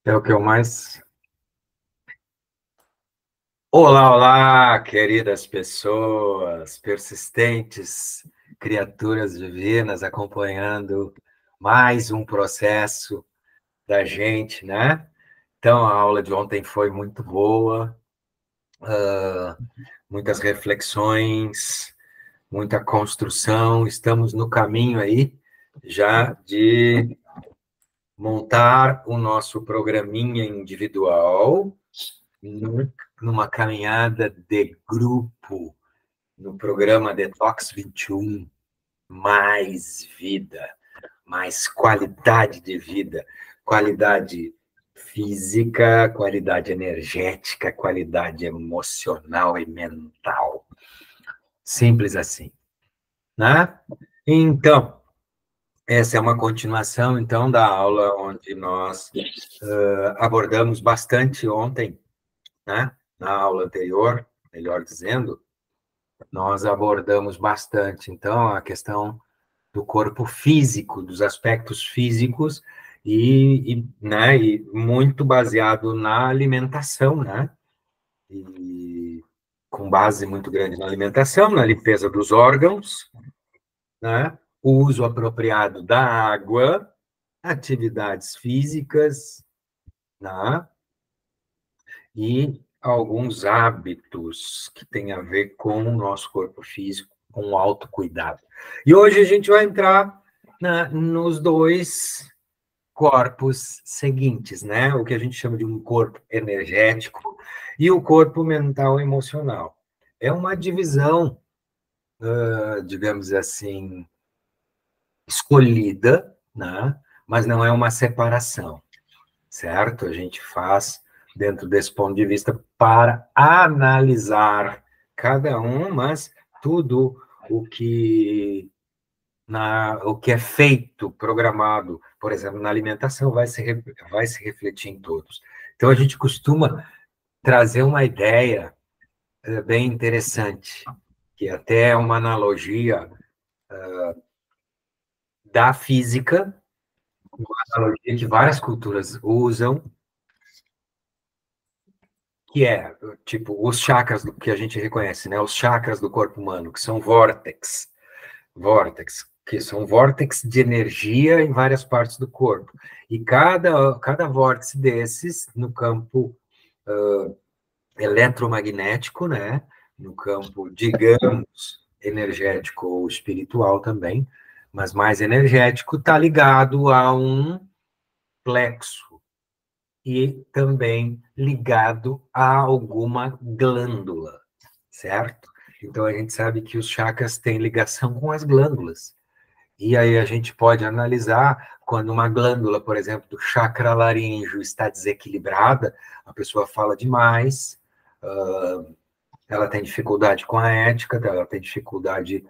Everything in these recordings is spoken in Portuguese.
É o que eu mais. Olá, olá, queridas pessoas, persistentes criaturas divinas, acompanhando mais um processo da gente, né? Então, a aula de ontem foi muito boa, muitas reflexões, muita construção. Estamos no caminho aí já de montar o nosso programinha individual numa caminhada de grupo, no programa Detox 21, mais vida, mais qualidade de vida, qualidade física, qualidade energética, qualidade emocional e mental. Simples assim, né? Então, essa é uma continuação, então, da aula onde nós abordamos bastante ontem, né? Na aula anterior, melhor dizendo, nós abordamos bastante, então, a questão do corpo físico, dos aspectos físicos, né, e muito baseado na alimentação, né? E com base muito grande na alimentação, na limpeza dos órgãos, né? O uso apropriado da água, atividades físicas, né? E alguns hábitos que têm a ver com o nosso corpo físico, com o autocuidado. E hoje a gente vai entrar nos dois corpos seguintes, né? O que a gente chama de um corpo energético e o corpo mental emocional. É uma divisão, digamos assim, escolhida, né? Mas não é uma separação, certo? A gente faz dentro desse ponto de vista para analisar cada um, mas tudo o que o que é feito, programado, por exemplo, na alimentação, vai se refletir em todos. Então, a gente costuma trazer uma ideia bem interessante, que até é uma analogia da física, uma analogia que várias culturas usam, que é, tipo, os chakras do que a gente reconhece, né? Os chakras do corpo humano, que são vórtex, que são vórtex de energia em várias partes do corpo. E cada vórtice desses, no campo eletromagnético, né? No campo, digamos, energético ou espiritual também, mas mais energético, está ligado a um plexo e também ligado a alguma glândula, certo? Então a gente sabe que os chakras têm ligação com as glândulas. E aí a gente pode analisar quando uma glândula, por exemplo, do chakra laríngeo está desequilibrada, a pessoa fala demais, ela tem dificuldade com a ética, ela tem dificuldade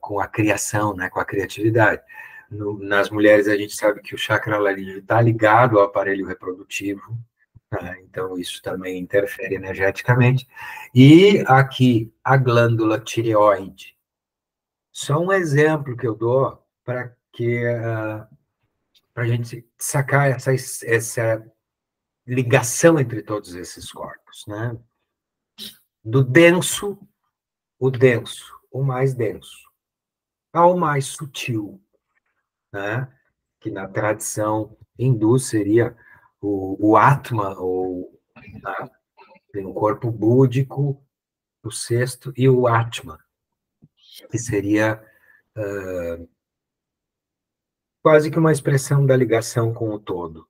com a criação, né, com a criatividade. Nas mulheres, a gente sabe que o chakra laríngeo está ligado ao aparelho reprodutivo, né, então isso também interfere energeticamente. E aqui, a glândula tireoide. Só um exemplo que eu dou para que para a gente sacar essa ligação entre todos esses corpos, né? Do denso, o mais denso, ao mais sutil, né? Que na tradição hindu seria o Atma, ou né? Tem o corpo búdico, o sexto, e o Atma, que seria quase que uma expressão da ligação com o todo.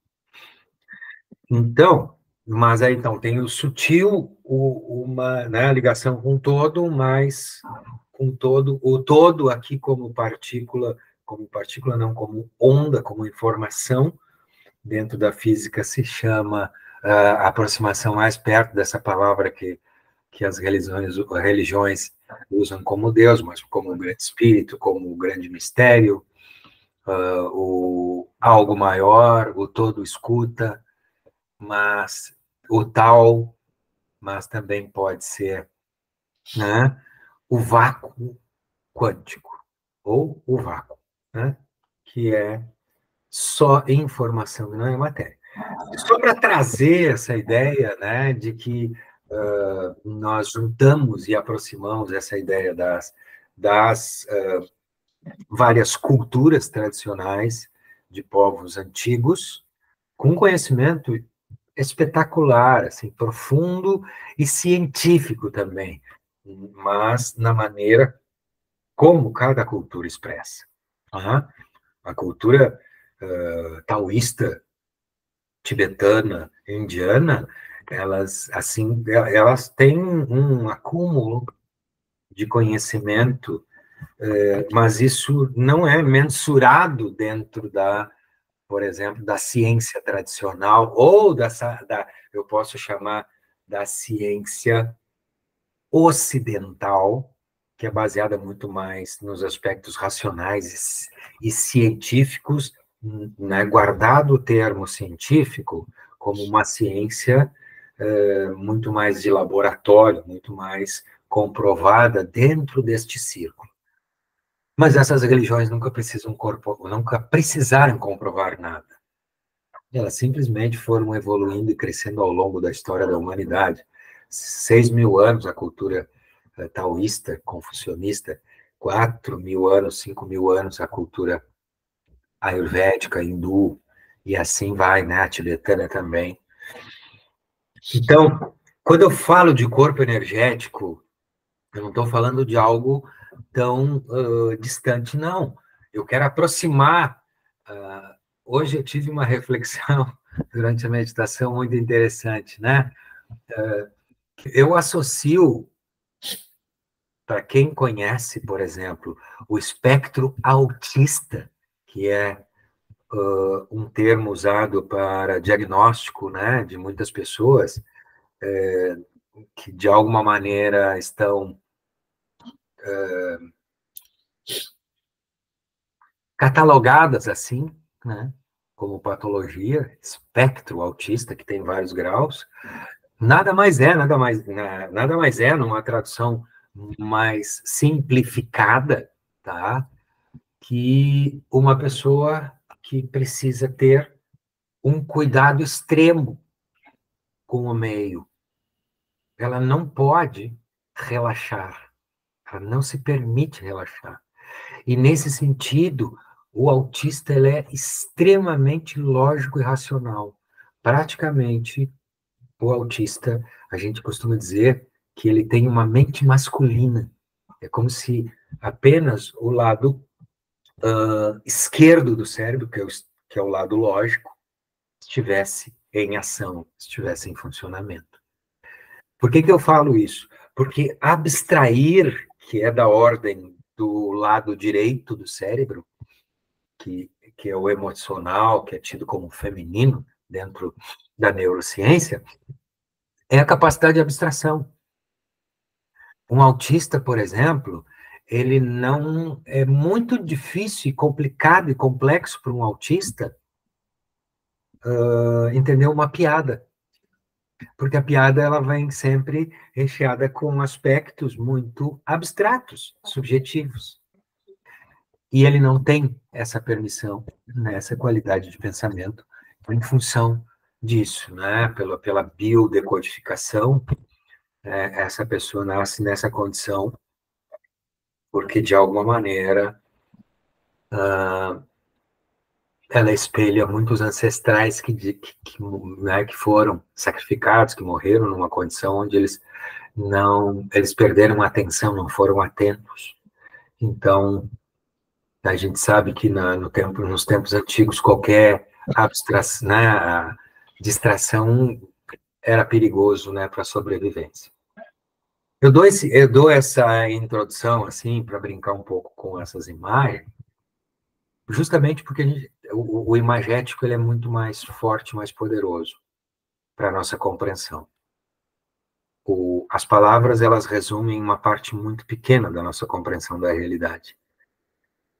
Então, mas aí então tem o sutil, uma, né, a ligação com o todo, mas com todo, o todo aqui como partícula não, como onda, como informação, dentro da física se chama a aproximação mais perto dessa palavra que as religiões usam como Deus, mas como o grande espírito, como o grande mistério, o algo maior, o todo escuta, mas o tal, mas também pode ser, né, o vácuo quântico, ou o vácuo, né, que é só informação e não é matéria. Só para trazer essa ideia, né, de que nós juntamos e aproximamos essa ideia das várias culturas tradicionais de povos antigos, com conhecimento espetacular, assim, profundo e científico também, mas na maneira como cada cultura expressa. Uhum. A cultura taoísta, tibetana, indiana, elas têm um acúmulo de conhecimento, mas isso não é mensurado dentro por exemplo, da ciência tradicional ou eu posso chamar da ciência ocidental, que é baseada muito mais nos aspectos racionais e científicos, né, guardado o termo científico como uma ciência muito mais de laboratório, muito mais comprovada dentro deste círculo. Mas essas religiões nunca precisaram comprovar nada. Elas simplesmente foram evoluindo e crescendo ao longo da história da humanidade. 6.000 anos a cultura taoísta, confucionista, 4.000 anos, 5.000 anos a cultura ayurvédica, hindu, e assim vai, né? A tibetana também. Então, quando eu falo de corpo energético, eu não estou falando de algo tão distante, não. Eu quero aproximar. Hoje eu tive uma reflexão durante a meditação muito interessante, né? Eu associo, para quem conhece, por exemplo, o espectro autista, que é um termo usado para diagnóstico, né, de muitas pessoas que de alguma maneira estão catalogadas assim, né, como patologia, espectro autista, que tem vários graus. Nada mais é, numa tradução mais simplificada, tá? Que uma pessoa que precisa ter um cuidado extremo com o meio. Ela não pode relaxar, ela não se permite relaxar. E, nesse sentido, o autista ele é extremamente lógico e racional. Praticamente, o autista, a gente costuma dizer que ele tem uma mente masculina. É como se apenas o lado esquerdo do cérebro, que é o lado lógico, estivesse em ação, estivesse em funcionamento. Por que eu falo isso? Porque abstrair, que é da ordem do lado direito do cérebro, que é o emocional, que é tido como feminino dentro da neurociência, é a capacidade de abstração. Um autista, por exemplo, ele não é muito difícil e complicado e complexo para um autista entender uma piada, porque a piada ela vem sempre recheada com aspectos muito abstratos, subjetivos. E ele não tem essa permissão, né, essa qualidade de pensamento em função disso, né, pela biodecodificação, essa pessoa nasce nessa condição porque, de alguma maneira, ela espelha muitos ancestrais né, que foram sacrificados, que morreram numa condição onde eles perderam a atenção, não foram atentos. Então, a gente sabe que nos tempos antigos, qualquer abstração, né, distração era perigoso, né, para a sobrevivência. Eu dou essa introdução, assim, para brincar um pouco com essas imagens, justamente porque o imagético ele é muito mais forte, mais poderoso para a nossa compreensão. As palavras, elas resumem uma parte muito pequena da nossa compreensão da realidade.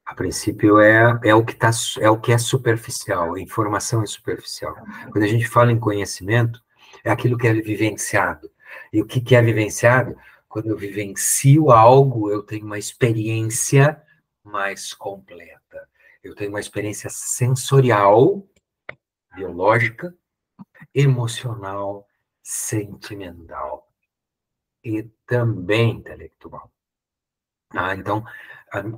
A princípio, é o que é superficial, a informação é superficial. Quando a gente fala em conhecimento, é aquilo que é vivenciado. E o que é vivenciado? Quando eu vivencio algo, eu tenho uma experiência mais completa. Eu tenho uma experiência sensorial, biológica, emocional, sentimental e também intelectual. Então,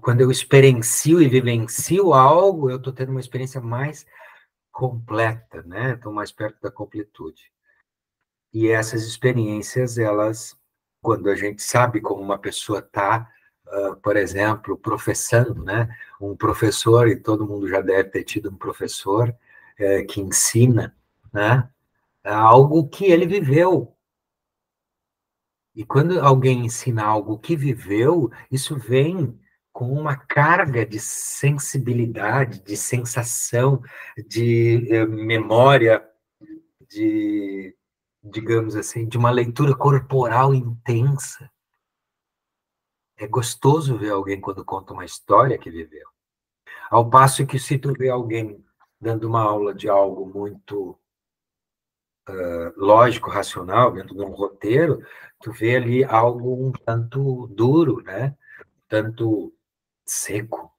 quando eu experiencio e vivencio algo, eu estou tendo uma experiência mais completa, né? Estou mais perto da completude. E essas experiências, elas, quando a gente sabe como uma pessoa está, por exemplo, professando, né? Um professor, e todo mundo já deve ter tido um professor que ensina, né? Algo que ele viveu. E quando alguém ensina algo que viveu, isso vem com uma carga de sensibilidade, de sensação, de memória, de, digamos assim, de uma leitura corporal intensa. É gostoso ver alguém quando conta uma história que viveu. Ao passo que se tu vê alguém dando uma aula de algo muito lógico, racional, dentro de um roteiro, tu vê ali algo um tanto duro, né? Um tanto seco.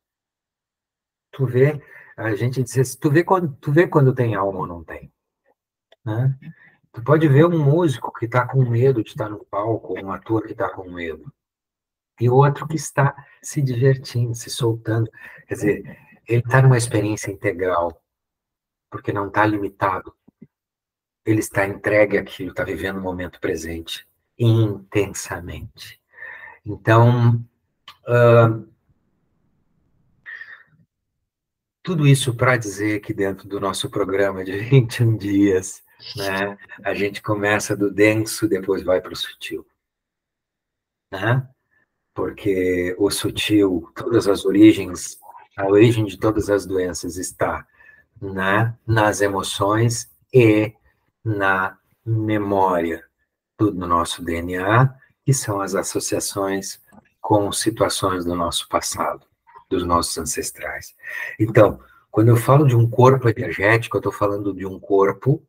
Tu vê, a gente diz assim, tu vê quando tem alma ou não tem, né? Tu pode ver um músico que está com medo de estar no palco, ou um ator que está com medo, e outro que está se divertindo, se soltando. Quer dizer, ele está numa experiência integral, porque não está limitado. Ele está entregue àquilo, está vivendo o momento presente, intensamente. Então, tudo isso para dizer que dentro do nosso programa de 21 dias, né, a gente começa do denso, depois vai para o sutil, né? Porque o sutil, todas as origens, a origem de todas as doenças está nas emoções e na memória, tudo no nosso DNA, que são as associações com situações do nosso passado, dos nossos ancestrais. Então, quando eu falo de um corpo energético, eu estou falando de um corpo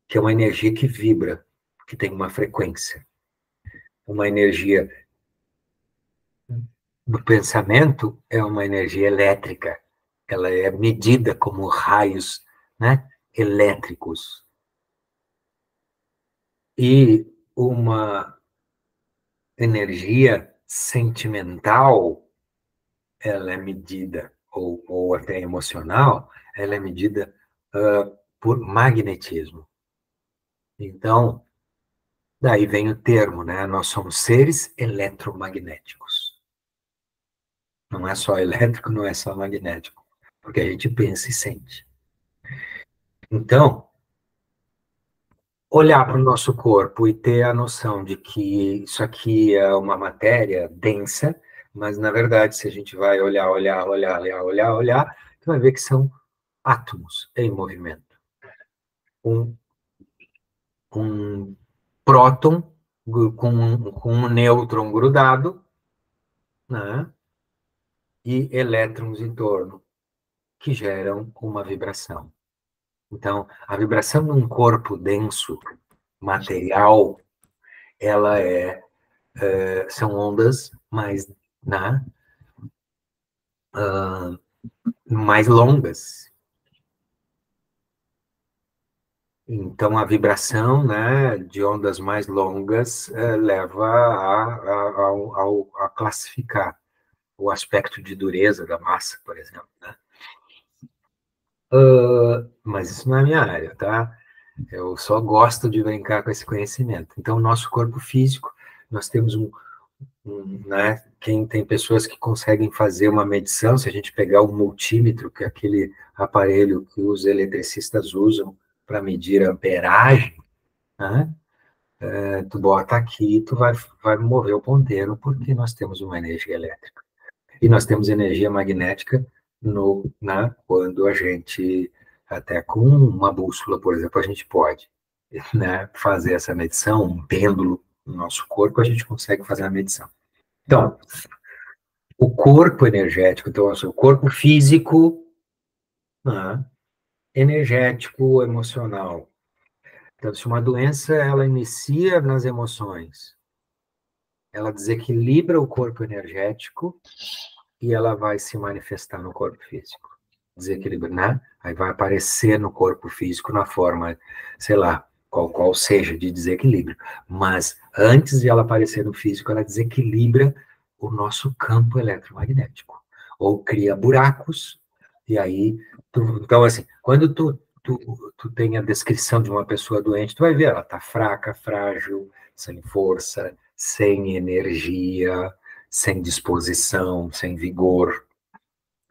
que é uma energia que vibra, que tem uma frequência. Uma energia do pensamento é uma energia elétrica. Ela é medida como raios, né, elétricos. E uma energia sentimental, ela é medida, ou até emocional, ela é medida por magnetismo. Então, daí vem o termo, né? Nós somos seres eletromagnéticos. Não é só elétrico, não é só magnético, porque a gente pensa e sente. Então, olhar para o nosso corpo e ter a noção de que isso aqui é uma matéria densa, mas, na verdade, se a gente vai olhar, tu vai ver que são átomos em movimento. Um próton com um nêutron grudado, né? E elétrons em torno, que geram uma vibração. Então, a vibração num corpo denso, material, ela são ondas né, mais longas. Então, a vibração, né, de ondas mais longas leva a classificar o aspecto de dureza da massa, por exemplo, né? Mas isso não é minha área, tá? Eu só gosto de brincar com esse conhecimento. Então, o nosso corpo físico, nós temos né, quem tem pessoas que conseguem fazer uma medição, se a gente pegar o multímetro, que é aquele aparelho que os eletricistas usam para medir a amperagem, né? Tu bota aqui, tu vai mover o ponteiro, porque nós temos uma energia elétrica. E nós temos energia magnética quando a gente, até com uma bússola, por exemplo, a gente pode, né, fazer essa medição, um pêndulo no nosso corpo, a gente consegue fazer a medição. Então, o corpo energético, então, assim, o corpo físico, né, energético, emocional. Então, se uma doença, ela inicia nas emoções, ela desequilibra o corpo energético e ela vai se manifestar no corpo físico. desequilíbrio, né? Aí vai aparecer no corpo físico na forma, sei lá, qual seja, de desequilíbrio. Mas antes de ela aparecer no físico, ela desequilibra o nosso campo eletromagnético. Ou cria buracos, e aí... então, assim, quando tu tem a descrição de uma pessoa doente, tu vai ver, ela tá fraca, frágil, sem força, sem energia, sem disposição, sem vigor,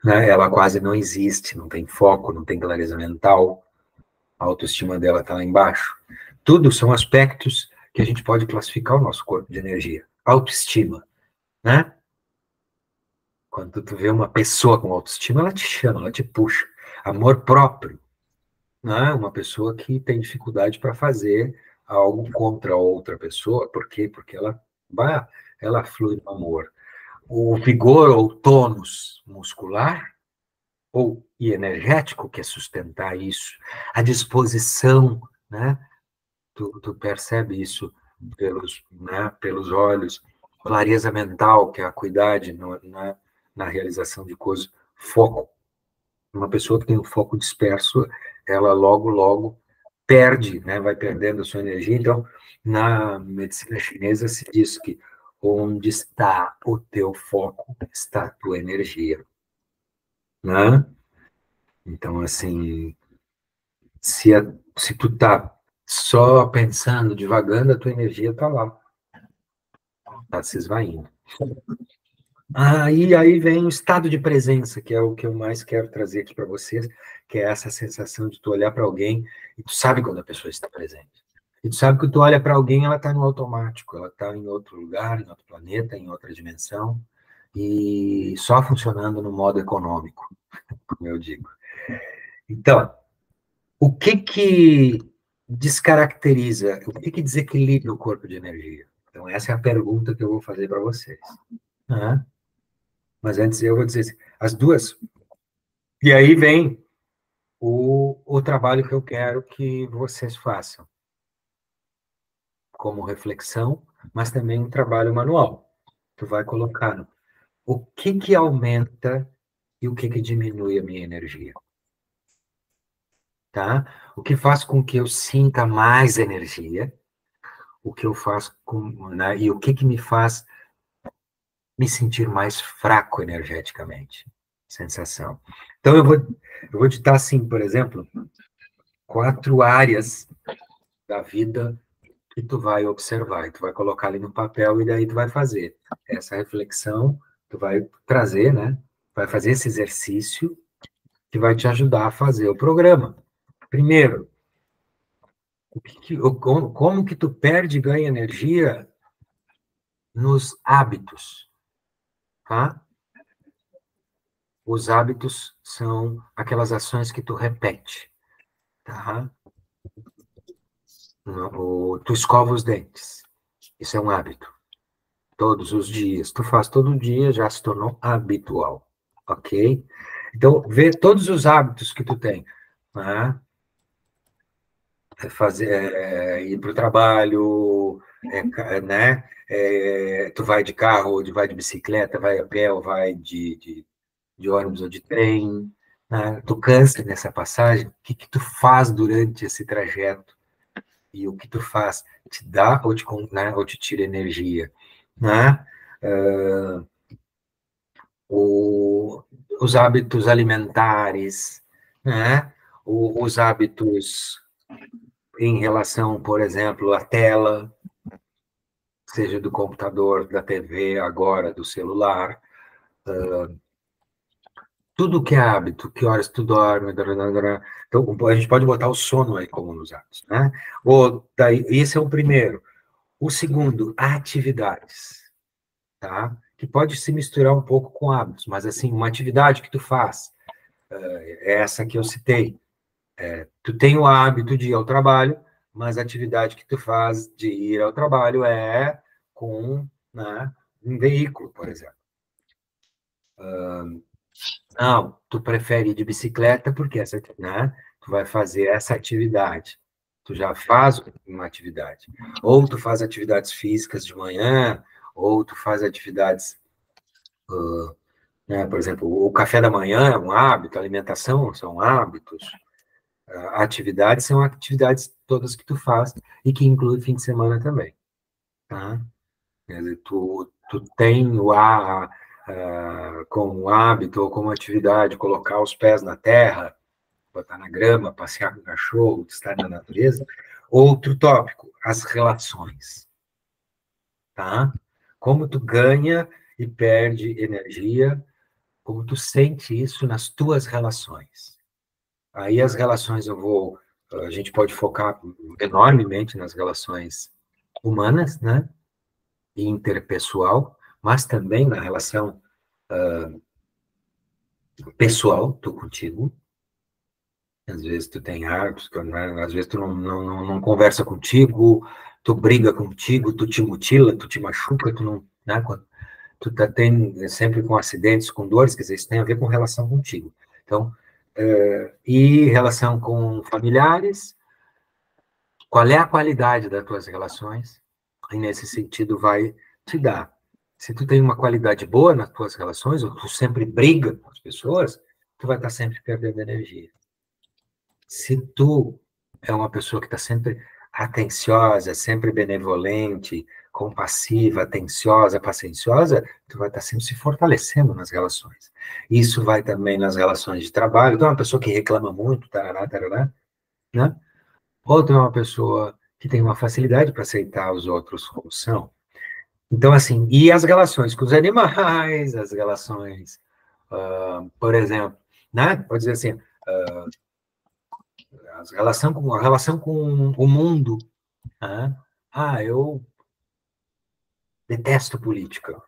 né? Ela quase não existe, não tem foco, não tem clareza mental, a autoestima dela está lá embaixo. Tudo são aspectos que a gente pode classificar o nosso corpo de energia. Autoestima, né? Quando tu vê uma pessoa com autoestima, ela te chama, ela te puxa. Amor próprio, né? Uma pessoa que tem dificuldade para fazer algo contra outra pessoa, por quê? Porque ela flui no amor. O vigor ou tônus muscular ou e energético, que é sustentar isso, a disposição, né? Tu percebe isso pelos olhos, clareza mental, que é a acuidade na realização de coisas, foco. Uma pessoa que tem o foco disperso, ela logo perde, né? Vai perdendo a sua energia. Então, na medicina chinesa se diz que onde está o teu foco, está a tua energia, né? Então, assim, se tu tá só pensando, divagando, a tua energia tá lá, tá se esvaindo. Aí vem o estado de presença, que é o que eu mais quero trazer aqui para vocês, que é essa sensação de tu olhar para alguém e tu sabe quando a pessoa está presente. E tu sabe que tu olha para alguém, ela está no automático, ela está em outro lugar, em outro planeta, em outra dimensão, e só funcionando no modo econômico, como eu digo. Então, o que descaracteriza, o que desequilibra o corpo de energia? Então, essa é a pergunta que eu vou fazer para vocês. Né? Mas antes eu vou dizer assim, as duas. E aí vem o trabalho que eu quero que vocês façam, como reflexão, mas também um trabalho manual. Tu vai colocar o que aumenta e o que diminui a minha energia. Tá? O que faz com que eu sinta mais energia, o que eu faço né, e o que me faz me sentir mais fraco energeticamente. Sensação. Então, eu vou te dar, assim, por exemplo, 4 áreas da vida que tu vai observar, e tu vai colocar ali no papel, e daí tu vai fazer essa reflexão, tu vai trazer, né? Vai fazer esse exercício que vai te ajudar a fazer o programa. Primeiro, como que tu perde e ganha energia nos hábitos, tá? Os hábitos são aquelas ações que tu repete, tá? Tu escova os dentes. Isso é um hábito. Todos os dias. Tu faz todo dia, já se tornou habitual, ok? Então, vê todos os hábitos que tu tem, né? Ir para o trabalho, né? Tu vai de carro, ou vai de bicicleta, vai a pé, ou vai de ônibus ou de trem, né? Tu cansa nessa passagem, o que tu faz durante esse trajeto? E o que tu faz te dá ou te tira energia, né? Os hábitos alimentares, né? Os hábitos em relação, por exemplo, à tela, seja do computador, da TV, agora do celular, tudo que é hábito, que horas tu dorme, então a gente pode botar o sono aí como nos hábitos, né? Esse é o primeiro. O segundo, atividades, tá? Que pode se misturar um pouco com hábitos, mas assim, uma atividade que tu faz, é essa que eu citei. Tu tem o hábito de ir ao trabalho, mas a atividade que tu faz de ir ao trabalho é com, né, um veículo, por exemplo. Não, tu prefere ir de bicicleta porque né, tu vai fazer essa atividade. Tu já faz uma atividade. Ou tu faz atividades físicas de manhã, ou tu faz atividades né? Por exemplo, o café da manhã é um hábito, a alimentação são hábitos, atividades são atividades todas que tu faz e que inclui fim de semana também, tá? Quer dizer, tu tem como hábito ou como atividade colocar os pés na terra, botar na grama, passear com o cachorro, estar na natureza. Outro tópico, as relações, tá? Como tu ganha e perde energia, como tu sente isso nas tuas relações. Aí as relações a gente pode focar enormemente nas relações humanas, né? E interpessoal, mas também na relação pessoal, tu contigo. Às vezes tu tem hábitos, né? Às vezes tu não conversa contigo, tu briga contigo, tu te mutila, tu te machuca, tu não, né? Tu tem sempre com acidentes, com dores, quer dizer, isso tem a ver com relação contigo. Então, e relação com familiares, qual é a qualidade das tuas relações? E nesse sentido vai te dar. Se tu tem uma qualidade boa nas tuas relações, ou tu sempre briga com as pessoas, tu vai estar sempre perdendo energia. Se tu é uma pessoa que está sempre atenciosa, sempre benevolente, compassiva, atenciosa, pacienciosa, tu vai estar sempre se fortalecendo nas relações. Isso vai também nas relações de trabalho. Tu é uma pessoa que reclama muito, tarará, tarará, né? Ou tu é uma pessoa que tem uma facilidade para aceitar os outros como são. Então, assim, e as relações com os animais, as relações, por exemplo, né? Pode dizer assim, a relação com o mundo. Né? Eu detesto política.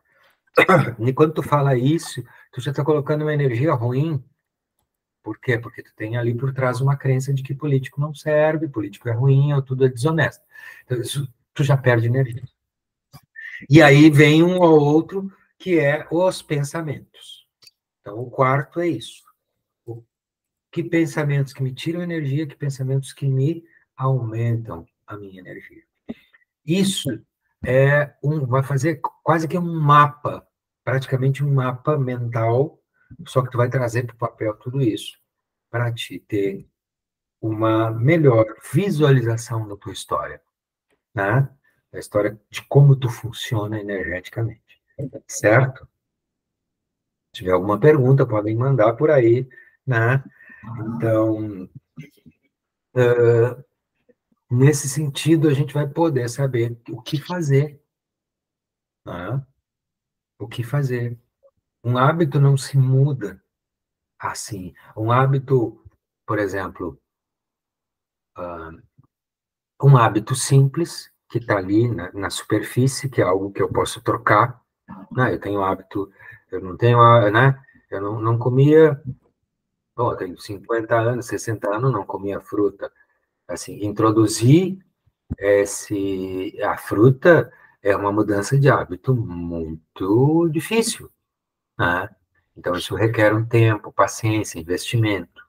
E quando tu fala isso, tu já está colocando uma energia ruim. Por quê? Porque tu tem ali por trás uma crença de que político não serve, político é ruim, ou tudo é desonesto. Então, isso, tu já perde energia. E aí vem um ou outro, que é os pensamentos. Então, o quarto é isso. Que pensamentos que me tiram energia, que pensamentos que me aumentam a minha energia. Isso vai fazer quase que um mapa, praticamente um mapa mental, só que tu vai trazer para o papel tudo isso, para te ter uma melhor visualização da tua história, né? Da história de como tu funciona energeticamente, certo? Se tiver alguma pergunta, podem mandar por aí, né? Então, nesse sentido, a gente vai poder saber o que fazer, né? O que fazer. Um hábito não se muda assim. Um hábito, por exemplo, um hábito simples, que está ali na superfície, que é algo que eu posso trocar. Eu tenho hábito, eu não tenho, né? Eu não comia, eu tenho 50 anos, 60 anos, não comia fruta. Assim, introduzir a fruta é uma mudança de hábito muito difícil, né? Então, isso requer um tempo, paciência, investimento.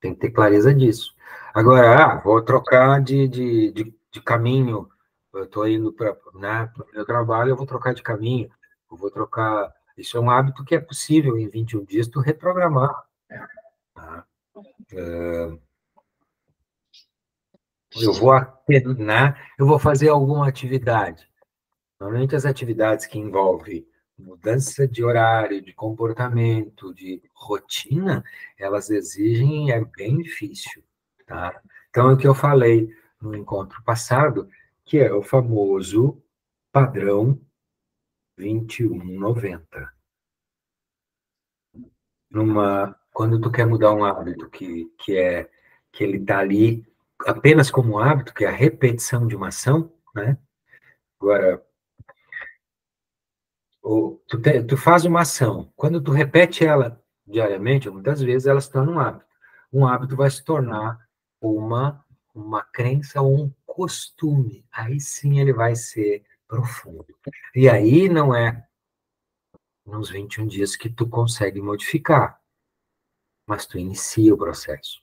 Tem que ter clareza disso. Agora, vou trocar de caminho, eu estou indo para, né, o meu trabalho, eu vou trocar de caminho, eu vou trocar. Isso é um hábito que é possível, em 21 dias, tu reprogramar. Tá? Eu vou fazer alguma atividade. Normalmente, as atividades que envolvem mudança de horário, de comportamento, de rotina, elas exigem, é bem difícil, tá? Então, é o que eu falei no encontro passado, que é o famoso padrão 2190. Quando tu quer mudar um hábito que ele está ali apenas como um hábito, que é a repetição de uma ação, né? Agora, tu faz uma ação, quando tu repete ela diariamente, muitas vezes ela se torna um hábito. Um hábito vai se tornar uma crença ou um costume. Aí sim ele vai ser profundo. E aí não é nos 21 dias que tu consegue modificar, mas tu inicia o processo.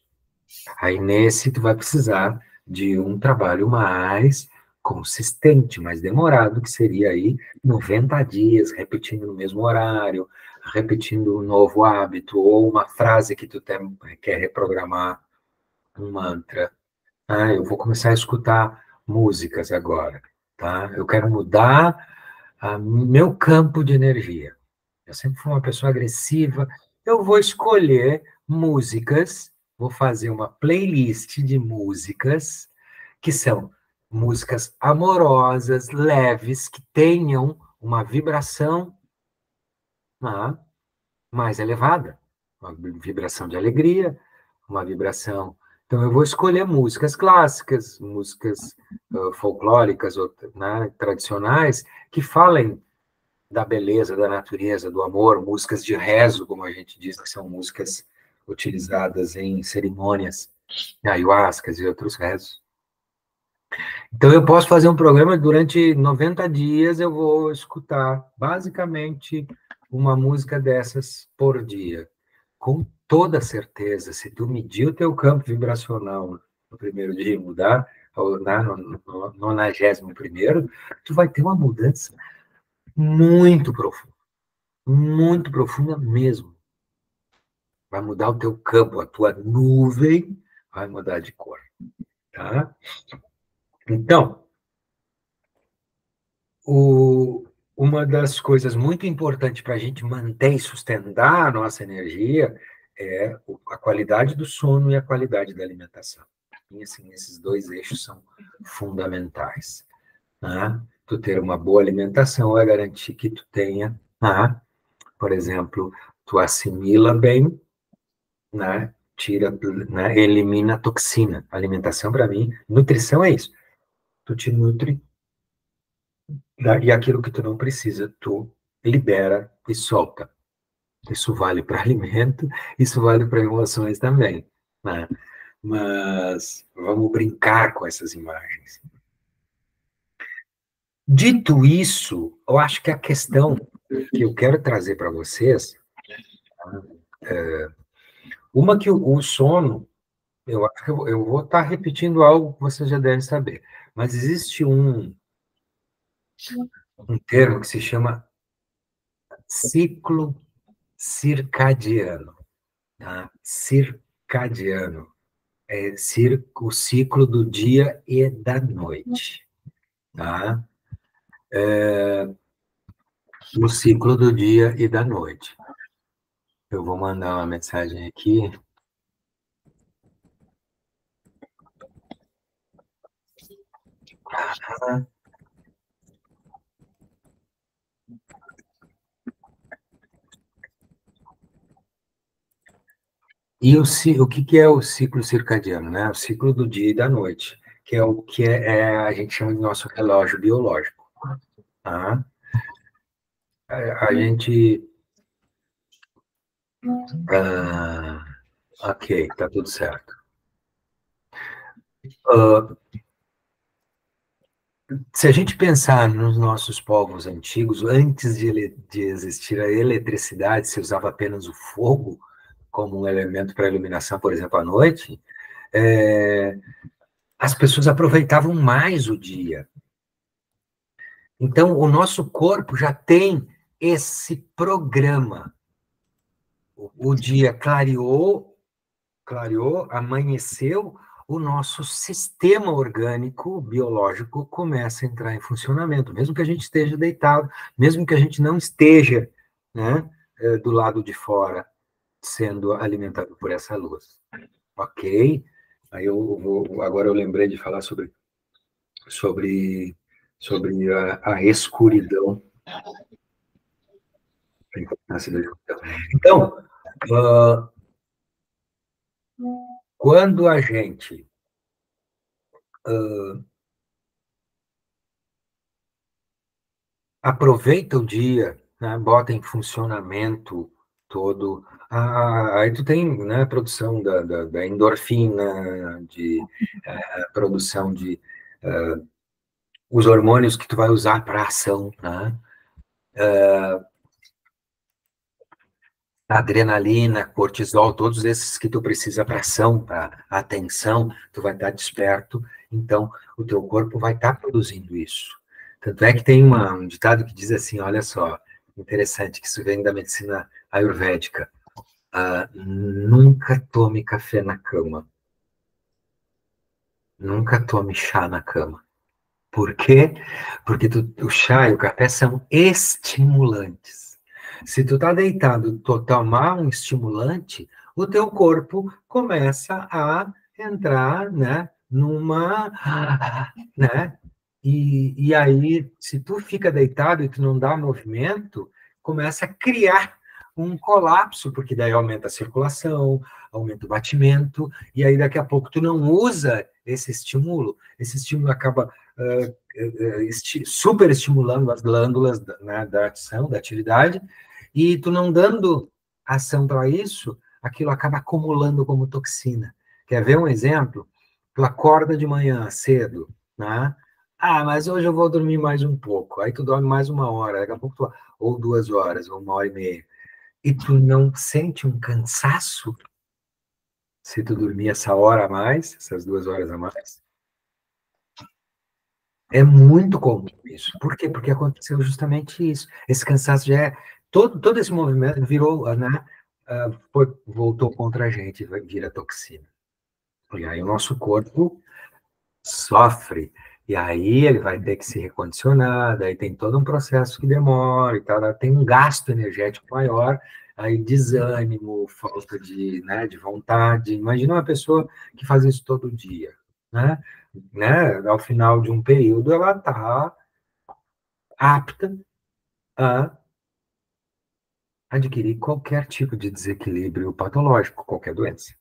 Aí nesse tu vai precisar de um trabalho mais consistente, mais demorado, que seria aí 90 dias, repetindo no mesmo horário, repetindo um novo hábito, ou uma frase que tu quer reprogramar, um mantra. Eu vou começar a escutar músicas agora, tá? Eu quero mudar meu campo de energia. Eu sempre fui uma pessoa agressiva. Eu vou escolher músicas, vou fazer uma playlist de músicas que são músicas amorosas, leves, que tenham uma vibração mais elevada, uma vibração de alegria, uma vibração. Então, eu vou escolher músicas clássicas, músicas folclóricas, né, tradicionais, que falem da beleza, da natureza, do amor, músicas de rezo, como a gente diz, que são músicas utilizadas em cerimônias, ayahuascas e outros rezos. Então, eu posso fazer um programa durante 90 dias, eu vou escutar, basicamente, uma música dessas por dia. Com toda certeza, se tu medir o teu campo vibracional no primeiro dia e mudar, ou no 91º, tu vai ter uma mudança muito profunda mesmo. Vai mudar o teu campo, a tua nuvem vai mudar de cor, tá? Então, uma das coisas muito importantes para a gente manter e sustentar a nossa energia é a qualidade do sono e a qualidade da alimentação. E, assim, esses dois eixos são fundamentais. Tá? Tu ter uma boa alimentação vai garantir que tu tenha, por exemplo, tu assimila bem, né? Tira, né? Elimina a toxina. Alimentação, para mim, nutrição é isso. Tu te nutre, e aquilo que tu não precisa, tu libera e solta. Isso vale para alimento, isso vale para emoções também, né? Mas vamos brincar com essas imagens. Dito isso, eu acho que a questão que eu quero trazer para vocês, uma que o sono, eu acho que eu vou estar repetindo algo que vocês já devem saber, mas existe um termo que se chama ciclo circadiano, tá? Circadiano. É o ciclo do dia e da noite, tá? O ciclo do dia e da noite. Eu vou mandar uma mensagem aqui. E o que é o ciclo circadiano, né? O ciclo do dia e da noite, que é o que a gente chama de nosso relógio biológico, tá? A gente... ok, tá tudo certo. Se a gente pensar nos nossos povos antigos, antes de existir a eletricidade, se usava apenas o fogo como um elemento para iluminação, por exemplo, à noite, as pessoas aproveitavam mais o dia. Então, o nosso corpo já tem esse programa. O dia clareou, amanheceu, o nosso sistema orgânico, biológico, começa a entrar em funcionamento, mesmo que a gente esteja deitado, mesmo que a gente não esteja, né, do lado de fora, sendo alimentado por essa luz. Ok? Aí agora eu lembrei de falar sobre a escuridão. Então, quando a gente aproveita o dia, né, bota em funcionamento todo, aí tu tem, né, a produção da endorfina, produção de os hormônios que tu vai usar para ação, né? Adrenalina, cortisol, todos esses que tu precisa para ação, para atenção, tu vai estar desperto, então o teu corpo vai estar produzindo isso. Tanto é que tem um ditado que diz assim, olha só, interessante, que isso vem da medicina ayurvédica. Nunca tome café na cama. Nunca tome chá na cama. Por quê? Porque o chá e o café são estimulantes. Se tu tá deitado, tu tomar um estimulante, o teu corpo começa a entrar, né, né? E aí, se tu fica deitado e tu não dá movimento, começa a criar um colapso, porque daí aumenta a circulação, aumenta o batimento, e aí daqui a pouco tu não usa esse estímulo acaba super estimulando as glândulas né, da ação, da atividade, e tu não dando ação para isso, aquilo acaba acumulando como toxina. Quer ver um exemplo? Tu acorda de manhã cedo, né? Mas hoje eu vou dormir mais um pouco. Aí tu dorme mais 1 hora, daqui a pouco ou 2 horas, ou 1 hora e meia. E tu não sente um cansaço se tu dormir essa hora a mais, essas 2 horas a mais? É muito comum isso. Por quê? Porque aconteceu justamente isso. Esse cansaço já é. Todo esse movimento virou, né? Voltou contra a gente, vira toxina. E aí o nosso corpo sofre. E aí ele vai ter que se recondicionar, daí tem todo um processo que demora e tal, tem um gasto energético maior, aí desânimo, falta de, né, de vontade. Imagina uma pessoa que faz isso todo dia, né? Ao final de um período, ela está apta a adquirir qualquer tipo de desequilíbrio patológico, qualquer doença.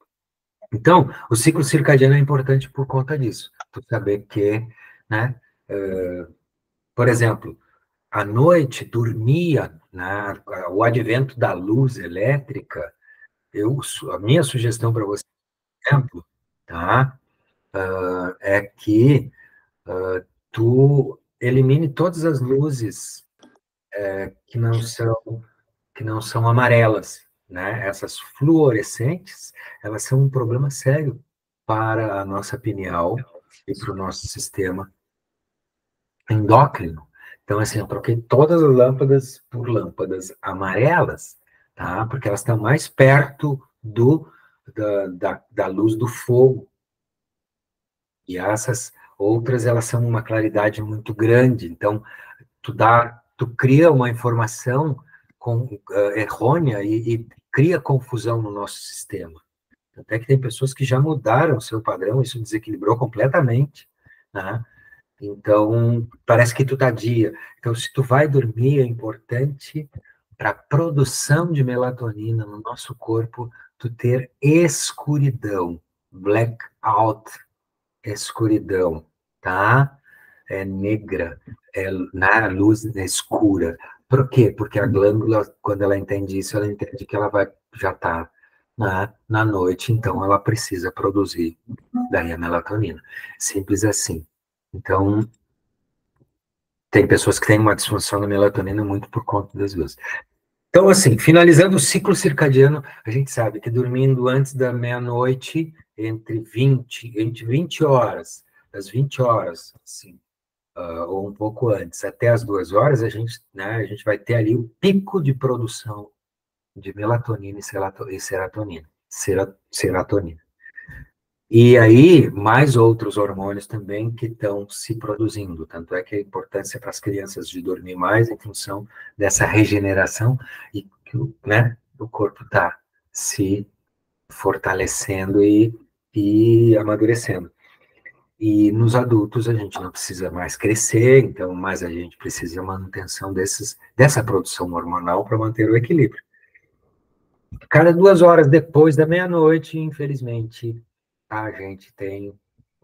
Então, o ciclo circadiano é importante por conta disso. Tu saber que, né, por exemplo, à noite dormia, né, o advento da luz elétrica, a minha sugestão para você, por exemplo, tá, é que tu elimine todas as luzes que não são amarelas, né? Essas fluorescentes, elas são um problema sério para a nossa pineal e para o nosso sistema endócrino. Então, assim, eu troquei todas as lâmpadas por lâmpadas amarelas, tá? Porque elas estão mais perto da luz do fogo. E essas outras, elas são uma claridade muito grande. Então, tu cria uma informação errônea e cria confusão no nosso sistema. Até que tem pessoas que já mudaram o seu padrão, isso desequilibrou completamente, né? Então, parece que tu tá dia. Então, se tu vai dormir, é importante para a produção de melatonina no nosso corpo, tu ter escuridão, blackout, escuridão, tá? É negra, na luz escura. Por quê? Porque a glândula, quando ela entende isso, ela entende que ela já está na noite, então ela precisa produzir daí a melatonina. Simples assim. Então, tem pessoas que têm uma disfunção da melatonina muito por conta das luzes. Então, assim, finalizando o ciclo circadiano, a gente sabe que dormindo antes da meia-noite, entre 20 horas, das 20 horas, assim, ou um pouco antes, até as 2 horas, a gente vai ter ali o pico de produção de melatonina e serotonina. E aí, mais outros hormônios também que estão se produzindo. Tanto é que a importância para as crianças de dormir mais em função dessa regeneração e que né, o corpo está se fortalecendo e amadurecendo. E nos adultos a gente não precisa mais crescer, então mais a gente precisa de manutenção dessa produção hormonal para manter o equilíbrio. Cada 2 horas depois da meia-noite, infelizmente, a gente tem,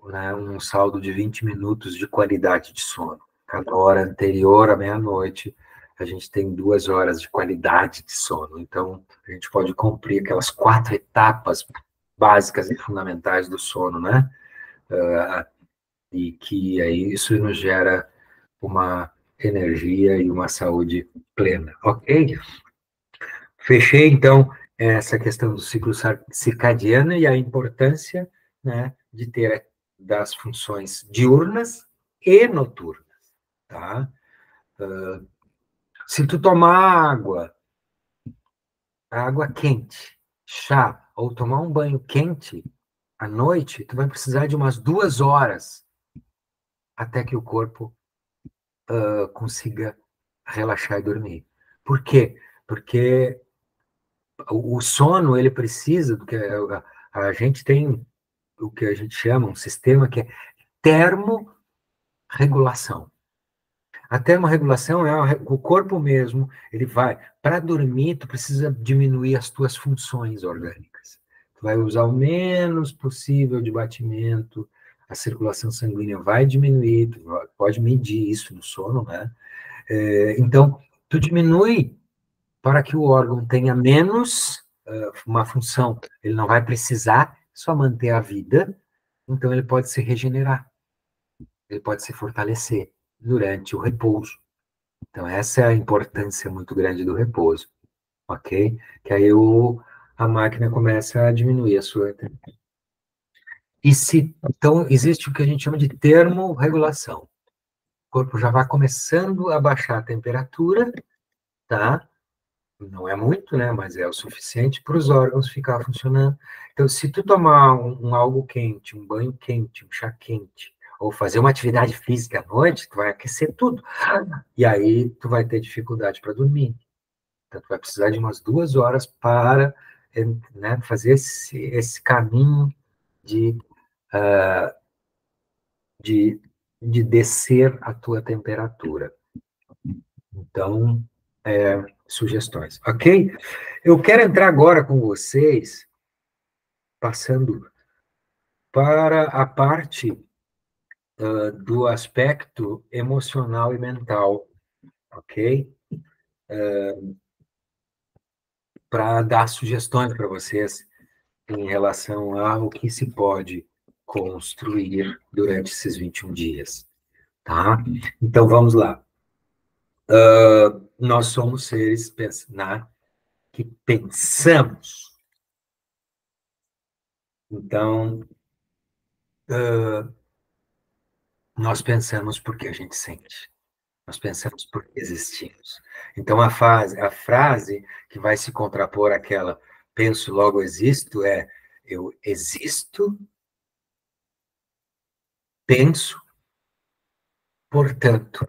né, um saldo de 20 minutos de qualidade de sono. Cada hora anterior à meia-noite, a gente tem 2 horas de qualidade de sono. Então, a gente pode cumprir aquelas 4 etapas básicas e fundamentais do sono, né? E que aí isso nos gera uma energia e uma saúde plena, ok? Fechei, então, essa questão do ciclo circadiano e a importância, né, de ter das funções diurnas e noturnas, tá? Se tu tomar água quente, chá, ou tomar um banho quente à noite, tu vai precisar de umas 2 horas até que o corpo consiga relaxar e dormir. Por quê? Porque o sono, ele precisa, do que a gente tem o que a gente chama um sistema que é termorregulação. A termorregulação é o corpo mesmo, ele vai, para dormir, tu precisa diminuir as tuas funções orgânicas. Tu vai usar o menos possível de batimento, a circulação sanguínea vai diminuir, tu pode medir isso no sono, né? Então, tu diminui para que o órgão tenha menos uma função, ele não vai precisar só manter a vida, então ele pode se regenerar, ele pode se fortalecer durante o repouso. Então, essa é a importância muito grande do repouso, ok? Que aí a máquina começa a diminuir a sua. Então, existe o que a gente chama de termorregulação. O corpo já vai começando a baixar a temperatura, tá? Não é muito, né? Mas é o suficiente para os órgãos ficar funcionando. Então, se tu tomar algo quente, um banho quente, um chá quente, ou fazer uma atividade física à noite, tu vai aquecer tudo. E aí tu vai ter dificuldade para dormir. Então, tu vai precisar de umas 2 horas para, né, fazer esse caminho de, uh, de, de descer a tua temperatura. Então, sugestões, ok? Eu quero entrar agora com vocês, passando para a parte do aspecto emocional e mental, ok? Para dar sugestões para vocês em relação ao que se pode construir durante esses 21 dias, tá? Então, vamos lá. Nós somos seres que pensamos. Então, nós pensamos porque a gente sente. Nós pensamos porque existimos. Então, a frase que vai se contrapor àquela penso, logo existo, é eu existo, penso, portanto,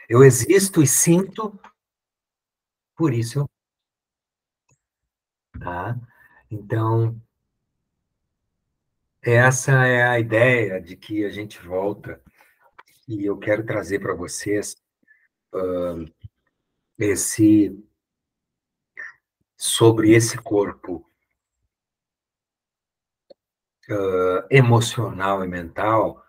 eu existo e sinto, por isso eu. Tá? Então, essa é a ideia de que a gente volta, e eu quero trazer para vocês esse sobre esse corpo emocional e mental,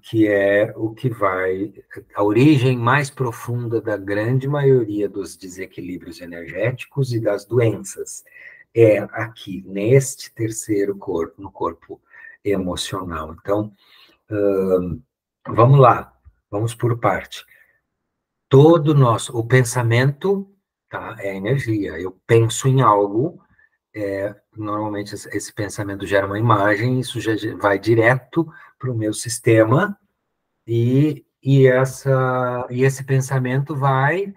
que é o que vai, a origem mais profunda da grande maioria dos desequilíbrios energéticos e das doenças. É aqui, neste terceiro corpo, no corpo emocional. Então, vamos lá, vamos por parte. O pensamento, tá, é energia. Eu penso em algo, normalmente esse pensamento gera uma imagem, isso já vai direto para o meu sistema, e esse pensamento vai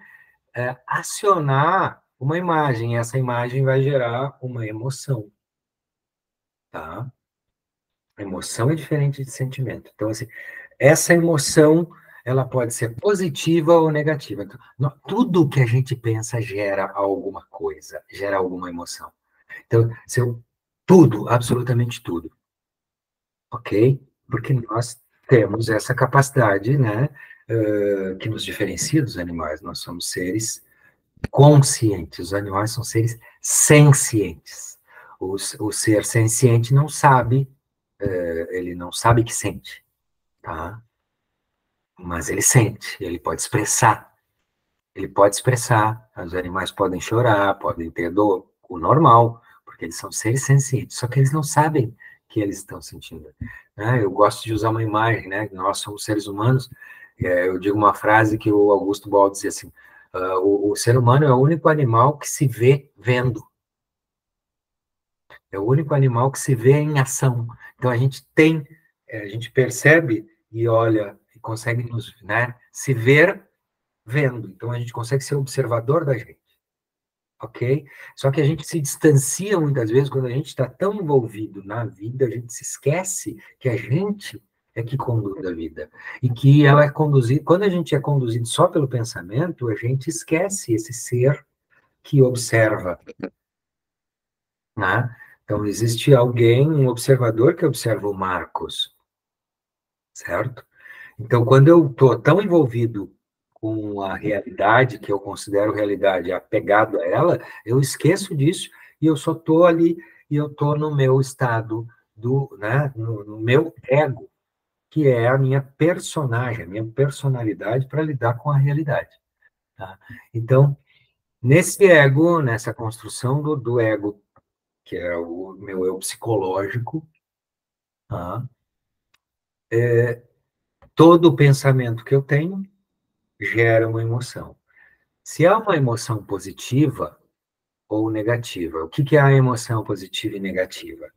acionar uma imagem, essa imagem vai gerar uma emoção, tá? Emoção é diferente de sentimento. Então, assim, essa emoção, ela pode ser positiva ou negativa. Então, tudo que a gente pensa gera alguma coisa, gera alguma emoção. Então, tudo, absolutamente tudo, ok? Porque nós temos essa capacidade, né, que nos diferencia dos animais. Nós somos seres conscientes, os animais são seres sencientes. O ser senciente não sabe, ele não sabe que sente, tá? Mas ele sente, ele pode expressar. Ele pode expressar, os animais podem chorar, podem ter dor, o normal, porque eles são seres sencientes, só que eles não sabem que eles estão sentindo. Né? Eu gosto de usar uma imagem, né? Nós somos seres humanos, eu digo uma frase que o Augusto Boal dizia assim, o ser humano é o único animal que se vê vendo. É o único animal que se vê em ação. Então a gente percebe e olha, consegue nos, né, se ver vendo. Então, a gente consegue ser observador da gente, ok? Só que a gente se distancia muitas vezes quando a gente está tão envolvido na vida, a gente se esquece que a gente é que conduz a vida. E que ela é conduzida, quando a gente é conduzido só pelo pensamento, a gente esquece esse ser que observa, né? Então, existe alguém, um observador que observa o Marcos, certo? Então, quando eu estou tão envolvido com a realidade, que eu considero realidade, apegado a ela, eu esqueço disso e eu só estou ali, e eu estou no meu estado, né, no meu ego, que é a minha personagem, a minha personalidade para lidar com a realidade. Tá? Então, nesse ego, nessa construção do ego, que é o meu eu psicológico, tá? Todo pensamento que eu tenho gera uma emoção. Se é uma emoção positiva ou negativa, o que é a emoção positiva e negativa?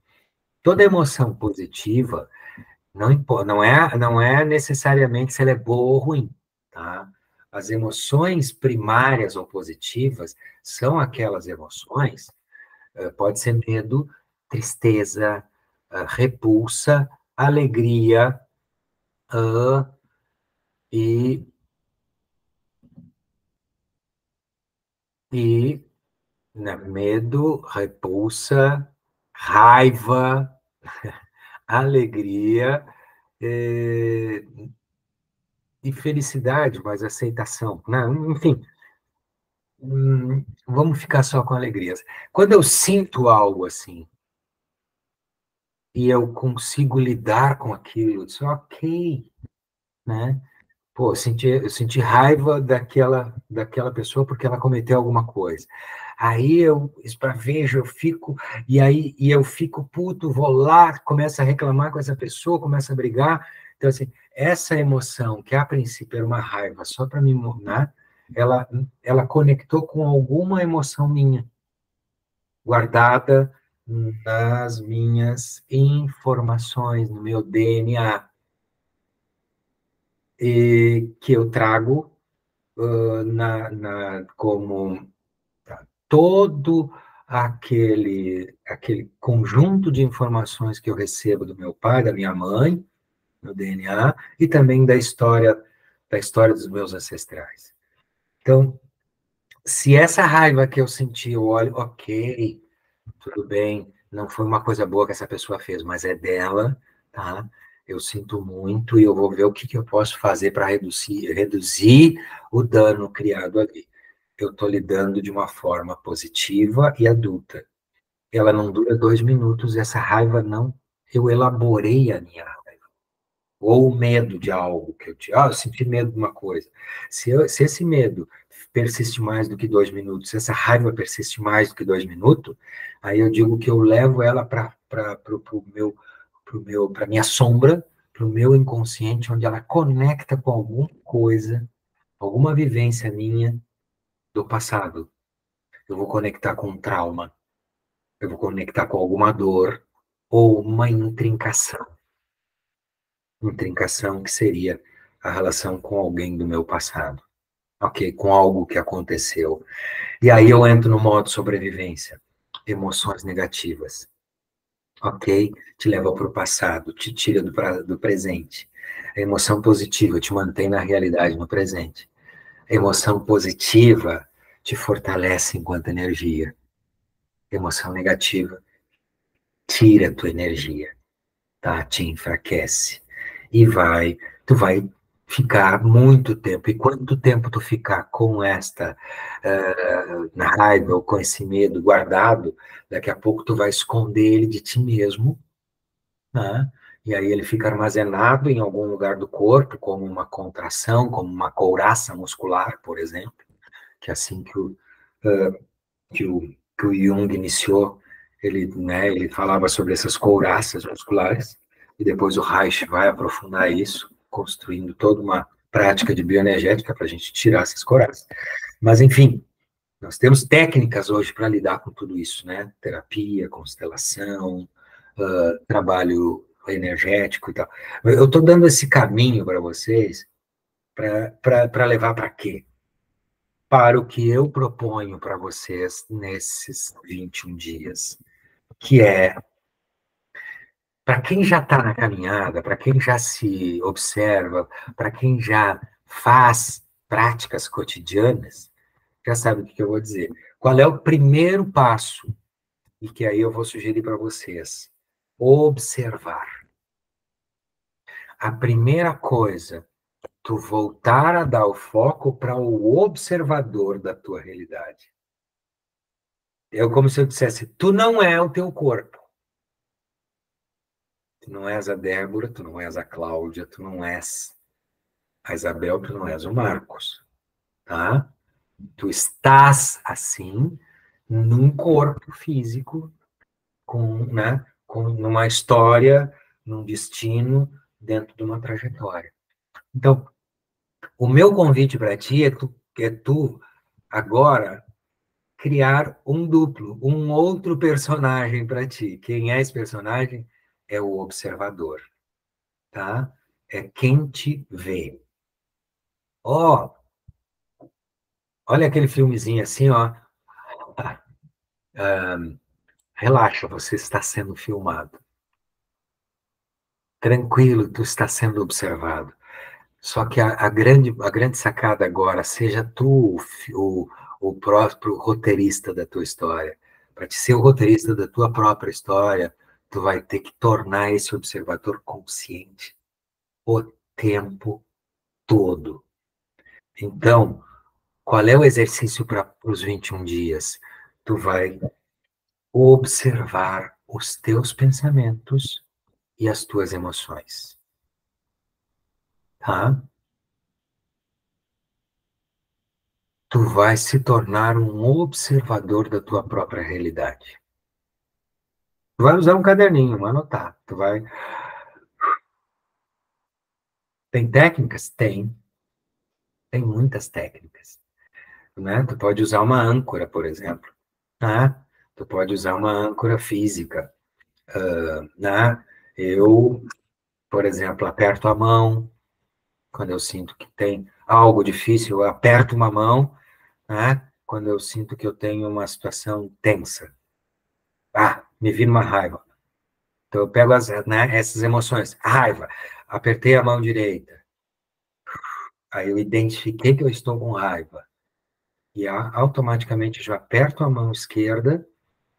Toda emoção positiva não é necessariamente se ela é boa ou ruim, tá? As emoções primárias ou positivas são aquelas emoções, pode ser medo, tristeza, repulsa, alegria, e, e né, medo, repulsa, raiva, alegria, eh, e felicidade, mas aceitação, né? Enfim, vamos ficar só com alegrias. Quando eu sinto algo assim e eu consigo lidar com aquilo, eu disse, ok, né? Pô, eu senti raiva daquela pessoa porque ela cometeu alguma coisa. Aí eu espravejo, eu fico puto, vou lá, começo a reclamar com essa pessoa, começo a brigar. Então, assim, essa emoção, que a princípio era uma raiva só para me né, ela conectou com alguma emoção minha, guardada nas minhas informações, no meu DNA, e que eu trago como todo aquele conjunto de informações que eu recebo do meu pai, da minha mãe, no DNA, e também da história dos meus ancestrais. Então, se essa raiva que eu senti, eu olho, ok, tudo bem, não foi uma coisa boa que essa pessoa fez, mas é dela, tá? Eu sinto muito e eu vou ver o que eu posso fazer para reduzir o dano criado ali. Eu estou lidando de uma forma positiva e adulta. Ela não dura 2 minutos, essa raiva não. Eu elaborei a minha raiva. Ou o medo de algo que eu senti medo de uma coisa. Se esse medo persiste mais do que 2 minutos, se essa raiva persiste mais do que 2 minutos, aí eu digo que eu levo ela para minha sombra, para o meu inconsciente, onde ela conecta com alguma coisa, alguma vivência minha do passado. Eu vou conectar com um trauma, eu vou conectar com alguma dor, ou uma intrincação. Intrincação que seria a relação com alguém do meu passado, ok? Com algo que aconteceu. E aí eu entro no modo sobrevivência. Emoções negativas, ok? Te leva para o passado, te tira do presente. A emoção positiva te mantém na realidade, no presente. A emoção positiva te fortalece enquanto energia. A emoção negativa tira a tua energia, tá? Te enfraquece. E tu vai ficar muito tempo. E quanto tempo tu ficar com esta na raiva ou com esse medo guardado, daqui a pouco tu vai esconder ele de ti mesmo, né? E aí ele fica armazenado em algum lugar do corpo, como uma contração, como uma couraça muscular, por exemplo, que é assim que o Jung iniciou, ele falava sobre essas couraças musculares, e depois o Reich vai aprofundar isso, construindo toda uma prática de bioenergética para a gente tirar essas couraças. Mas, enfim, nós temos técnicas hoje para lidar com tudo isso, né? Terapia, constelação, trabalho energético e tal. Eu estou dando esse caminho para vocês para levar para quê? Para o que eu proponho para vocês nesses 21 dias, que é, para quem já está na caminhada, para quem já se observa, para quem já faz práticas cotidianas, já sabe o que eu vou dizer. Qual é o primeiro passo? E que aí eu vou sugerir para vocês. Observar. A primeira coisa, tu voltar a dar o foco para o observador da tua realidade. É como se eu dissesse, tu não é o teu corpo. Tu não és a Débora, tu não és a Cláudia, tu não és a Isabel, tu não és o Marcos, tá? Tu estás, assim, num corpo físico, com numa história, num destino, dentro de uma trajetória. Então, o meu convite para ti é tu agora criar um duplo, um outro personagem para ti. Quem é esse personagem? É o observador, tá? É quem te vê. Ó, olha aquele filmezinho assim, ó. Relaxa, você está sendo filmado. Tranquilo, tu está sendo observado. Só que a grande sacada agora, seja tu o próprio roteirista da tua história. Para te ser o roteirista da tua própria história, tu vai ter que tornar esse observador consciente o tempo todo. Então, qual é o exercício para os 21 dias? Tu vai observar os teus pensamentos e as tuas emoções, tá? Tu vai se tornar um observador da tua própria realidade. Tu vai usar um caderninho, vai anotar. Tu vai. Tem técnicas? Tem. Tem muitas técnicas, né? Tu pode usar uma âncora, por exemplo, né? Tu pode usar uma âncora física, né? Eu, por exemplo, aperto a mão quando eu sinto que tem algo difícil, eu aperto uma mão, né? Quando eu sinto que eu tenho uma situação tensa. Ah, me vira uma raiva. Então, eu pego né, essas emoções. Raiva. Apertei a mão direita. Aí eu identifiquei que eu estou com raiva. E automaticamente eu já aperto a mão esquerda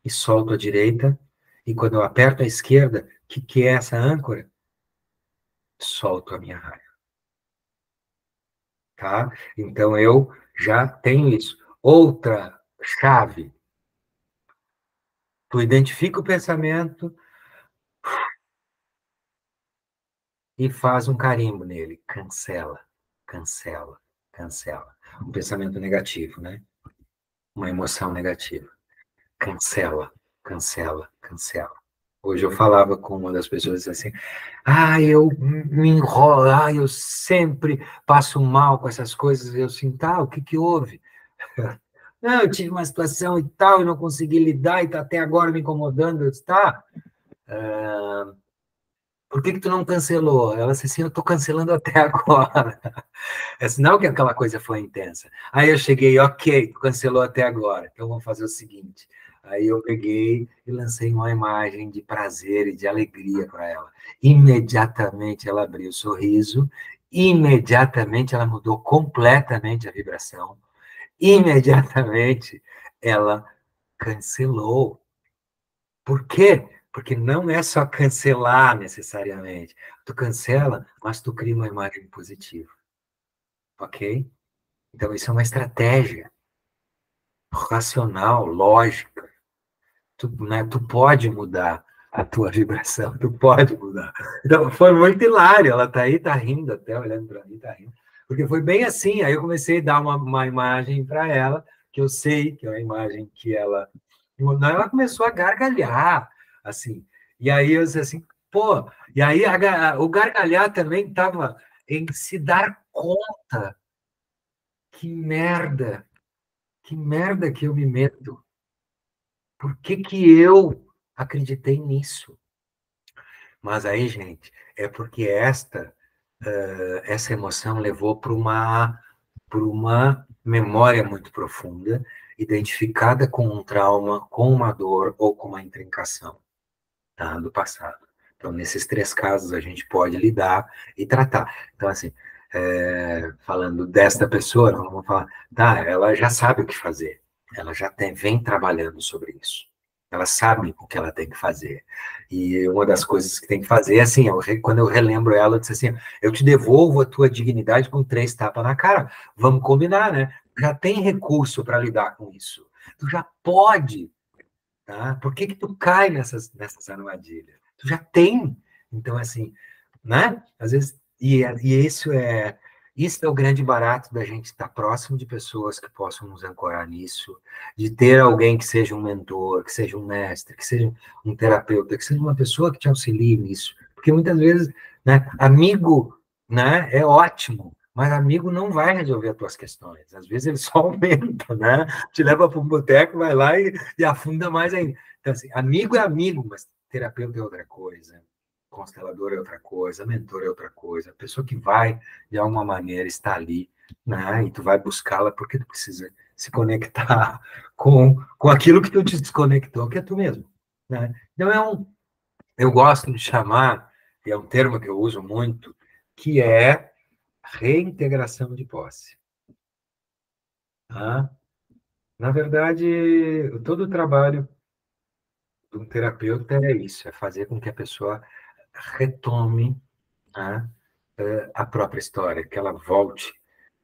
e solto a direita. E quando eu aperto a esquerda, o que é essa âncora? Solto a minha raiva. Tá? Então, eu já tenho isso. Outra chave. Tu identifica o pensamento e faz um carimbo nele. Cancela, cancela, cancela. Um pensamento negativo, né? Uma emoção negativa. Cancela, cancela, cancela. Hoje eu falava com uma das pessoas assim, eu me enrolo, eu sempre passo mal com essas coisas. Eu assim, tá, o que que houve? Não, eu tive uma situação e tal, e não consegui lidar, e tá até agora me incomodando. Eu disse, tá, por que que tu não cancelou? Ela disse assim, eu tô cancelando até agora. É sinal que aquela coisa foi intensa. Aí eu cheguei, ok, tu cancelou até agora, então vamos fazer o seguinte. Aí eu peguei e lancei uma imagem de prazer e de alegria para ela. Imediatamente ela abriu o sorriso, imediatamente ela mudou completamente a vibração, imediatamente ela cancelou. Por quê? Porque não é só cancelar necessariamente. Tu cancela, mas tu cria uma imagem positiva, ok? Então, isso é uma estratégia racional, lógica. Tu, né, tu pode mudar a tua vibração, tu pode mudar. Então, foi muito hilário. Ela tá aí, tá rindo até, olhando para mim, tá rindo. Porque foi bem assim. Aí eu comecei a dar uma imagem para ela, que eu sei que é uma imagem que ela... Ela começou a gargalhar, assim. E aí eu disse assim, pô... E aí o gargalhar também estava em se dar conta. Que merda que eu me meto. Por que que eu acreditei nisso? Mas aí, gente, é porque essa emoção levou para uma memória muito profunda, identificada com um trauma, com uma dor ou com uma intrincação, tá, do passado. Então, nesses três casos, a gente pode lidar e tratar. Então, assim, falando desta pessoa, nós vamos falar, tá, ela já sabe o que fazer, ela já vem trabalhando sobre isso. Ela sabe o que ela tem que fazer. E uma das coisas que tem que fazer é assim, quando eu relembro ela, eu disse assim, eu te devolvo a tua dignidade com 3 tapas na cara. Vamos combinar, né? Já tem recurso para lidar com isso. Tu já pode, tá? Por que que tu cai nessas armadilhas? Tu já tem. Então, assim, né? Às vezes, e isso é o grande barato da gente estar próximo de pessoas que possam nos ancorar nisso, de ter alguém que seja um mentor, que seja um mestre, que seja um terapeuta, que seja uma pessoa que te auxilie nisso. Porque muitas vezes, né, amigo, né, é ótimo, mas amigo não vai resolver as tuas questões. Às vezes ele só aumenta, né? Te leva para um boteco, vai lá e afunda mais ainda. Então, assim, amigo é amigo, mas terapeuta é outra coisa, constelador é outra coisa, mentor é outra coisa. A pessoa que vai, de alguma maneira, está ali, né? E tu vai buscá-la porque tu precisa se conectar com aquilo que tu te desconectou, que é tu mesmo, né? Então, eu gosto de chamar, e é um termo que eu uso muito, que é reintegração de posse. Tá? Na verdade, todo o trabalho de um terapeuta é isso, é fazer com que a pessoa retome, tá, a própria história, que ela volte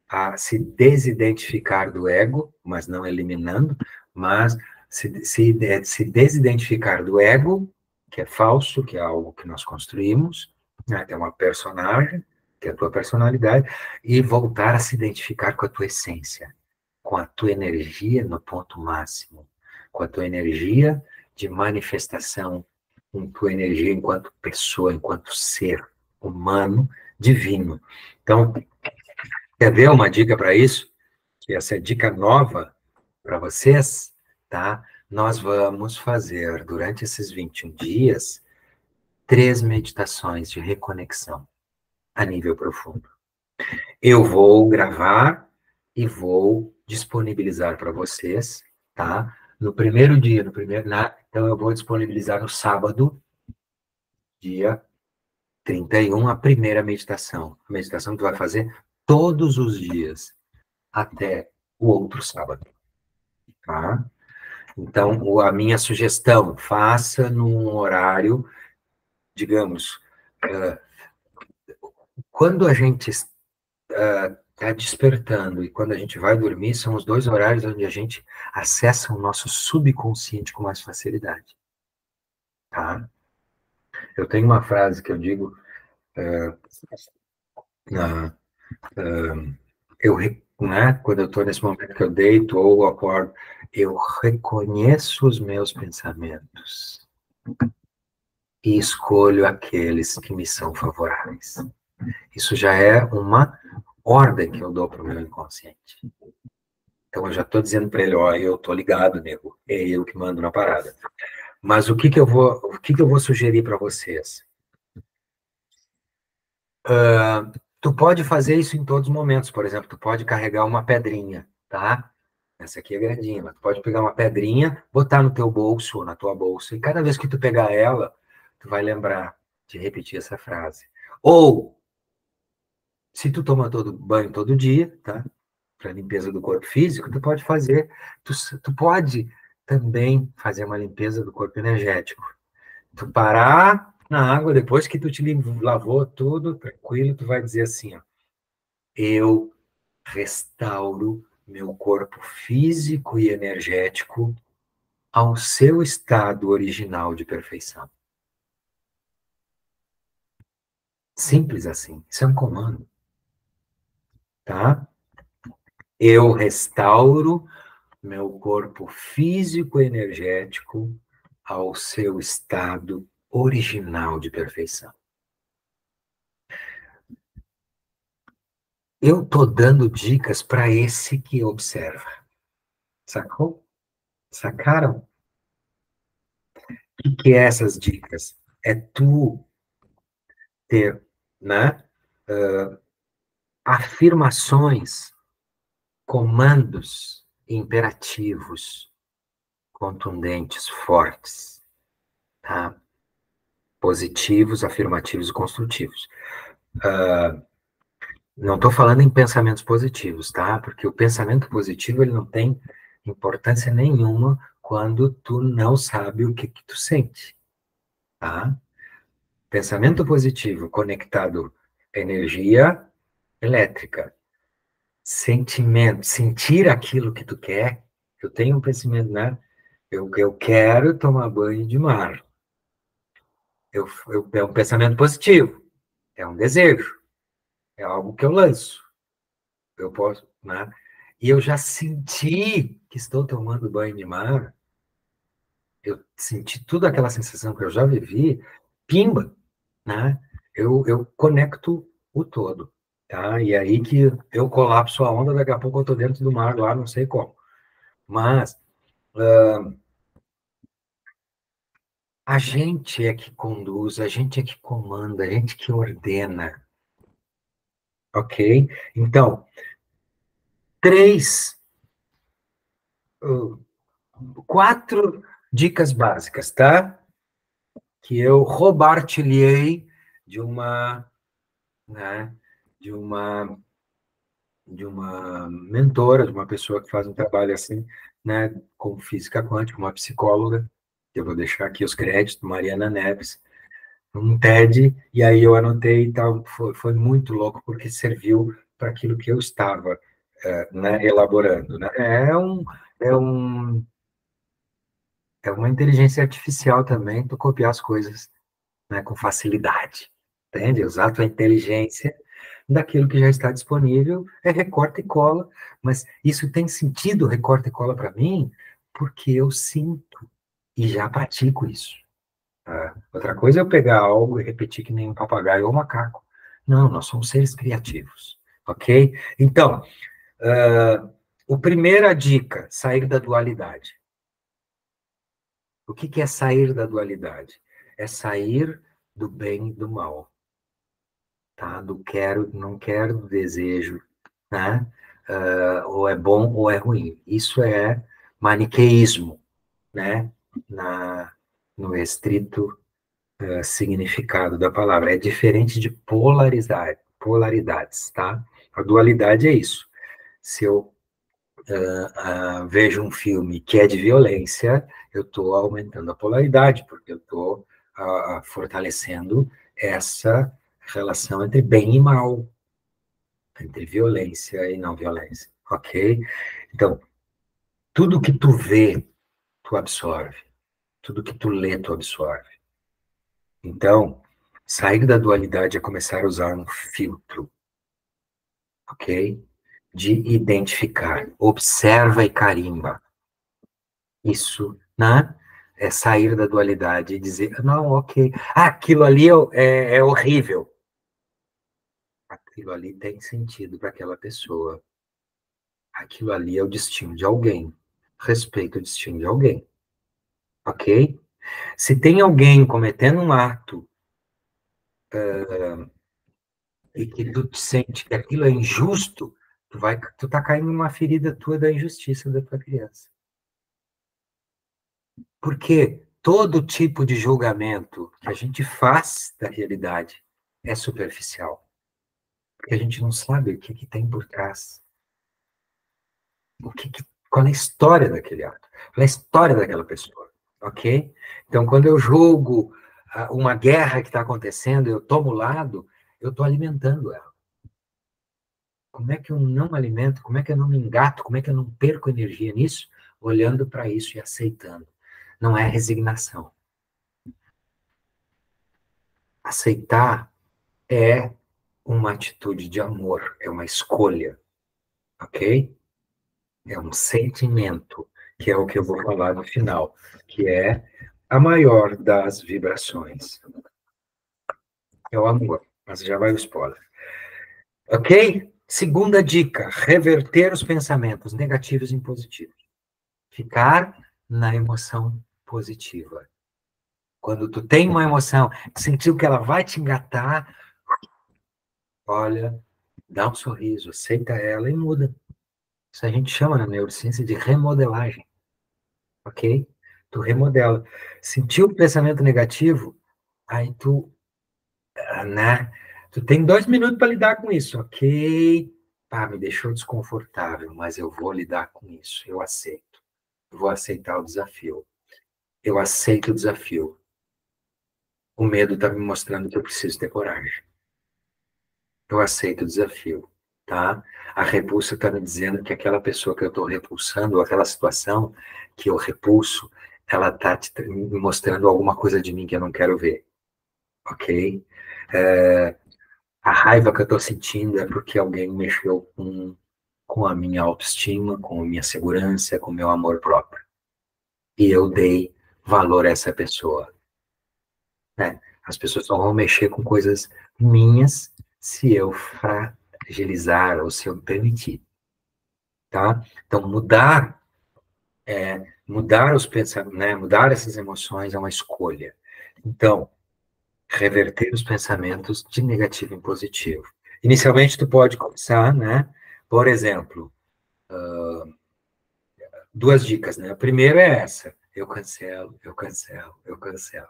a se desidentificar do ego, mas não eliminando, mas se desidentificar do ego, que é falso, que é algo que nós construímos, né, que é uma personagem, que é a tua personalidade, e voltar a se identificar com a tua essência, com a tua energia no ponto máximo, com a tua energia de manifestação, com a tua energia enquanto pessoa, enquanto ser humano, divino. Então, quer ver uma dica para isso? Que essa é dica nova para vocês, tá? Nós vamos fazer, durante esses 21 dias, 3 meditações de reconexão a nível profundo. Eu vou gravar e vou disponibilizar para vocês, tá? No primeiro dia, então eu vou disponibilizar no sábado, dia 31, a primeira meditação. A meditação que tu vai fazer todos os dias, até o outro sábado, tá? Então, a minha sugestão, faça num horário, digamos, quando a gente está despertando e quando a gente vai dormir, são os 2 horários onde a gente acessa o nosso subconsciente com mais facilidade, tá? Eu tenho uma frase que eu digo, na, né, quando eu estou nesse momento que eu deito ou acordo, eu reconheço os meus pensamentos e escolho aqueles que me são favoráveis. Isso já é uma ordem que eu dou para o meu inconsciente. Então eu já estou dizendo para ele, ó, eu estou ligado, nego, é eu que mando na parada. Mas o que que eu vou sugerir para vocês? Tu pode fazer isso em todos os momentos, por exemplo, tu pode carregar uma pedrinha, tá? Essa aqui é grandinha, mas tu pode pegar uma pedrinha, botar no teu bolso ou na tua bolsa, e cada vez que tu pegar ela, tu vai lembrar de repetir essa frase. Ou, se tu toma todo banho todo dia, tá? Para limpeza do corpo físico, tu pode também fazer uma limpeza do corpo energético. Tu parar na água, depois que tu te lavou tudo, tranquilo, tu vai dizer assim, ó, eu restauro meu corpo físico e energético ao seu estado original de perfeição. Simples assim, isso é um comando, tá? Eu restauro meu corpo físico e energético ao seu estado original de perfeição. Eu tô dando dicas para esse que observa. Sacou? Sacaram? O que é essas dicas? É tu ter, né, afirmações, comandos imperativos, contundentes, fortes, tá? Positivos, afirmativos e construtivos. Não estou falando em pensamentos positivos, tá? Porque o pensamento positivo ele não tem importância nenhuma quando tu não sabe o que tu sente, tá? Pensamento positivo conectado à energia elétrica, sentimento, sentir aquilo que tu quer. Eu tenho um pensamento, né? Eu quero tomar banho de mar. É um pensamento positivo, é um desejo, é algo que eu lanço. Eu posso, né? E eu já senti que estou tomando banho de mar, eu senti toda aquela sensação que eu já vivi, pimba, né? Eu conecto o todo, tá? E aí que eu colapso a onda, daqui a pouco eu tô dentro do mar lá, não sei como. Mas a gente é que conduz, a gente é que comanda, a gente que ordena, ok? Então, três, quatro dicas básicas, tá? Que eu roubar-te-ei de uma, né, de uma, de uma mentora, de uma pessoa que faz um trabalho assim, né, com física quântica, uma psicóloga. Eu vou deixar aqui os créditos, Mariana Neves, um TED, e aí eu anotei e tal, foi muito louco, porque serviu para aquilo que eu estava, né, elaborando, né? É um, é uma inteligência artificial também, tu copiar as coisas, né, com facilidade, entende? Usar a tua inteligência daquilo que já está disponível, é recorta e cola, mas isso tem sentido, recorta e cola para mim, porque eu sinto e já pratico isso. Tá? Outra coisa é eu pegar algo e repetir que nem um papagaio ou um macaco. Não, nós somos seres criativos, ok? Então, a primeira dica, sair da dualidade. O que é sair da dualidade? É sair do bem e do mal, tá? Do quero, não quero, do desejo, né? Ou é bom ou é ruim. Isso é maniqueísmo, né? No estrito significado da palavra. É diferente de polaridades, tá? A dualidade é isso. Se eu vejo um filme que é de violência, eu estou aumentando a polaridade, porque eu estou fortalecendo essa relação entre bem e mal, entre violência e não violência, ok? Então, tudo que tu vê, tu absorve. Tudo que tu lê, tu absorve. Então, sair da dualidade é começar a usar um filtro, ok? De identificar. Observa e carimba. Isso, né? É sair da dualidade e dizer, não, ok. Ah, aquilo ali é horrível. Aquilo ali tem sentido para aquela pessoa. Aquilo ali é o destino de alguém. Respeita o destino de alguém, ok? Se tem alguém cometendo um ato e que tu te sente que aquilo é injusto, tu tá caindo numa ferida tua da injustiça da tua criança. Porque todo tipo de julgamento que a gente faz da realidade é superficial. Porque a gente não sabe o que tem por trás. Qual é a história daquele ato? Qual é a história daquela pessoa? Ok? Então, quando eu julgo uma guerra que está acontecendo, eu tomo lado, eu estou alimentando ela. Como é que eu não alimento? Como é que eu não me engato? Como é que eu não perco energia nisso? Olhando para isso e aceitando. Não é resignação. Aceitar é uma atitude de amor, é uma escolha, ok? É um sentimento, que é o que eu vou falar no final, que é a maior das vibrações. É o amor, mas já vai o spoiler. Ok? Segunda dica: reverter os pensamentos negativos em positivos. Ficar na emoção positiva. Quando tu tem uma emoção, sentiu que ela vai te engatar, olha, dá um sorriso, aceita ela e muda. Isso a gente chama na neurociência de remodelagem, ok? Tu remodela. Sentiu o pensamento negativo, aí tu, né? Tu tem 2 minutos para lidar com isso, ok? Pá, me deixou desconfortável, mas eu vou lidar com isso, eu aceito. Eu vou aceitar o desafio. Eu aceito o desafio. O medo está me mostrando que eu preciso ter coragem. Eu aceito o desafio, tá? A repulsa está me dizendo que aquela pessoa que eu estou repulsando, ou aquela situação que eu repulso, ela está me mostrando alguma coisa de mim que eu não quero ver, ok? A raiva que eu estou sentindo é porque alguém mexeu com a minha autoestima, com a minha segurança, com o meu amor próprio. E eu dei valor a essa pessoa, né? As pessoas só vão mexer com coisas minhas se eu fragilizar ou se eu permitir, tá? Então, mudar os pensamentos, né? Mudar essas emoções é uma escolha. Então, reverter os pensamentos de negativo em positivo. Inicialmente, tu pode começar, né? Por exemplo, 2 dicas, né? A primeira é essa: eu cancelo, eu cancelo, eu cancelo,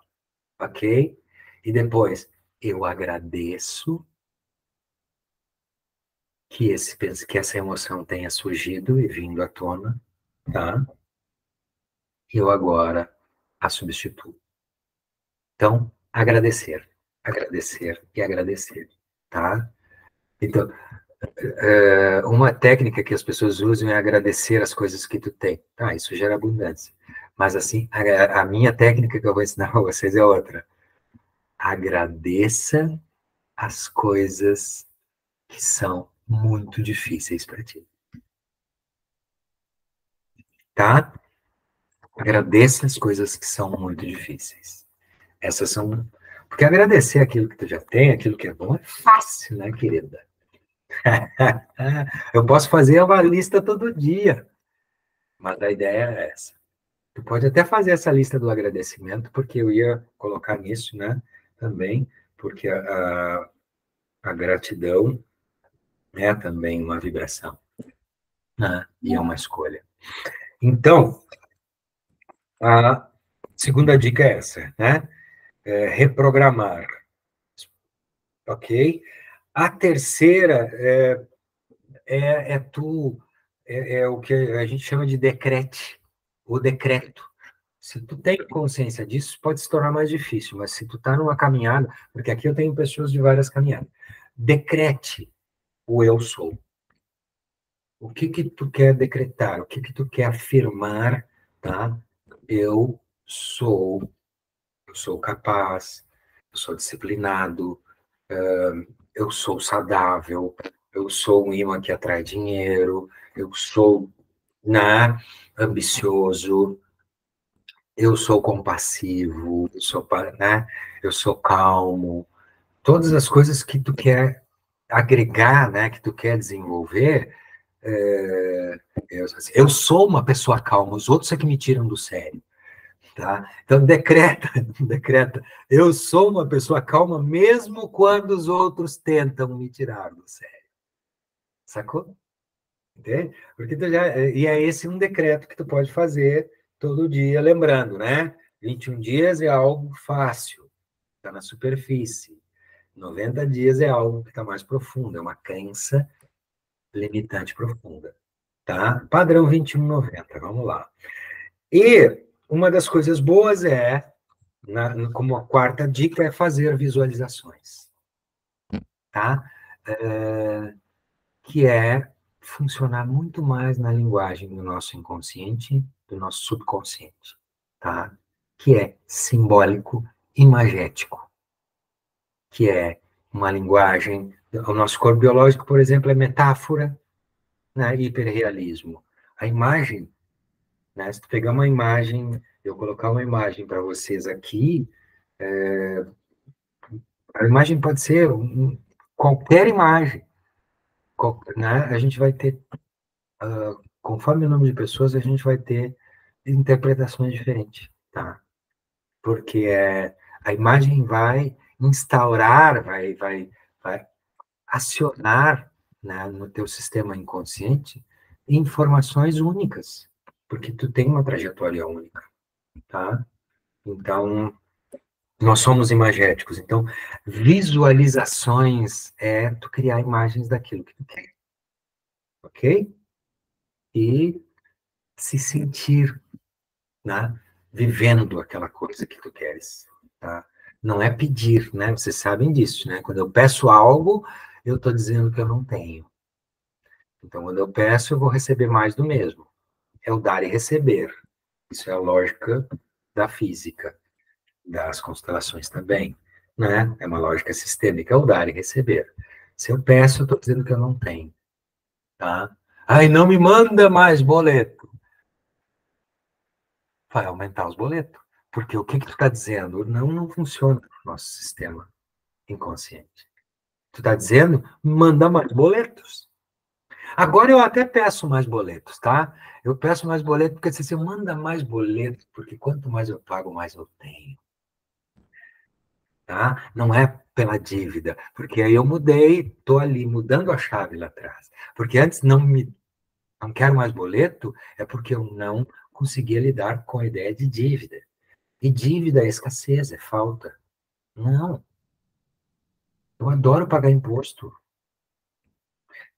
ok? E depois, eu agradeço que essa emoção tenha surgido e vindo à tona, tá? Eu agora a substituo. Então, agradecer, agradecer e agradecer, tá? Então, uma técnica que as pessoas usam é agradecer as coisas que tu tem. Tá, isso gera abundância. Mas, assim, a minha técnica que eu vou ensinar para vocês é outra. Agradeça as coisas que são muito difíceis para ti, tá? Agradeça as coisas que são muito difíceis. Essas são. Porque agradecer aquilo que tu já tem, aquilo que é bom, é fácil, né, querida? Eu posso fazer uma lista todo dia, mas a ideia é essa. Tu pode até fazer essa lista do agradecimento, porque eu ia colocar nisso, né, também, porque a gratidão é também uma vibração, né, e é uma escolha. Então, a segunda dica é essa, né? Reprogramar, ok? A terceira é o que a gente chama de decrete, o decreto. Se tu tem consciência disso, pode se tornar mais difícil, mas se tu está numa caminhada, porque aqui eu tenho pessoas de várias caminhadas, decrete o eu sou. O que que tu quer decretar? O que que tu quer afirmar, tá? Eu sou, eu sou capaz, eu sou disciplinado, eu sou saudável, eu sou um imã que atrai dinheiro, eu sou, né, ambicioso, eu sou compassivo, né, eu sou calmo. Todas as coisas que tu quer agregar, né, que tu quer desenvolver, eu sou uma pessoa calma, os outros é que me tiram do sério. Tá? Então, decreta, decreta. Eu sou uma pessoa calma, mesmo quando os outros tentam me tirar do sério. Sacou? Entende? Porque e é esse um decreto que tu pode fazer todo dia, lembrando, né? 21 dias é algo fácil, está na superfície. 90 dias é algo que está mais profundo, é uma crença limitante profunda. Tá? Padrão 21,90, vamos lá. E uma das coisas boas como a quarta dica, é fazer visualizações, tá? Que é funcionar muito mais na linguagem do nosso inconsciente, do nosso subconsciente, tá? Que é simbólico imagético, que é uma linguagem. O nosso corpo biológico, por exemplo, é metáfora, né? Hiperrealismo. A imagem, né? Se tu pegar uma imagem, eu colocar uma imagem para vocês aqui, a imagem pode ser qualquer imagem, né? A gente vai ter, conforme o número de pessoas, a gente vai ter interpretações diferentes, tá? porque a imagem vai instaurar, vai acionar, né, no teu sistema inconsciente informações únicas, porque tu tem uma trajetória única, tá? Então, nós somos imagéticos. Então, visualizações é tu criar imagens daquilo que tu quer, ok? E se sentir, né, vivendo aquela coisa que tu queres, tá? Não é pedir, né? Vocês sabem disso, né? Quando eu peço algo, eu estou dizendo que eu não tenho. Então, quando eu peço, eu vou receber mais do mesmo. É o dar e receber. Isso é a lógica da física, das constelações também, né? É uma lógica sistêmica, é o dar e receber. Se eu peço, eu estou dizendo que eu não tenho, tá? Ai, não me manda mais boleto. Vai aumentar os boletos. Porque o que que tu está dizendo? Não funciona no nosso sistema inconsciente. Tu está dizendo, manda mais boletos. Agora eu até peço mais boletos, tá? Eu peço mais boletos porque você manda mais boletos, porque quanto mais eu pago, mais eu tenho, tá? Não é pela dívida, porque aí eu mudei, tô ali mudando a chave lá atrás. Porque antes não quero mais boleto, é porque eu não conseguia lidar com a ideia de dívida. E dívida é escassez, é falta. Não, eu adoro pagar imposto.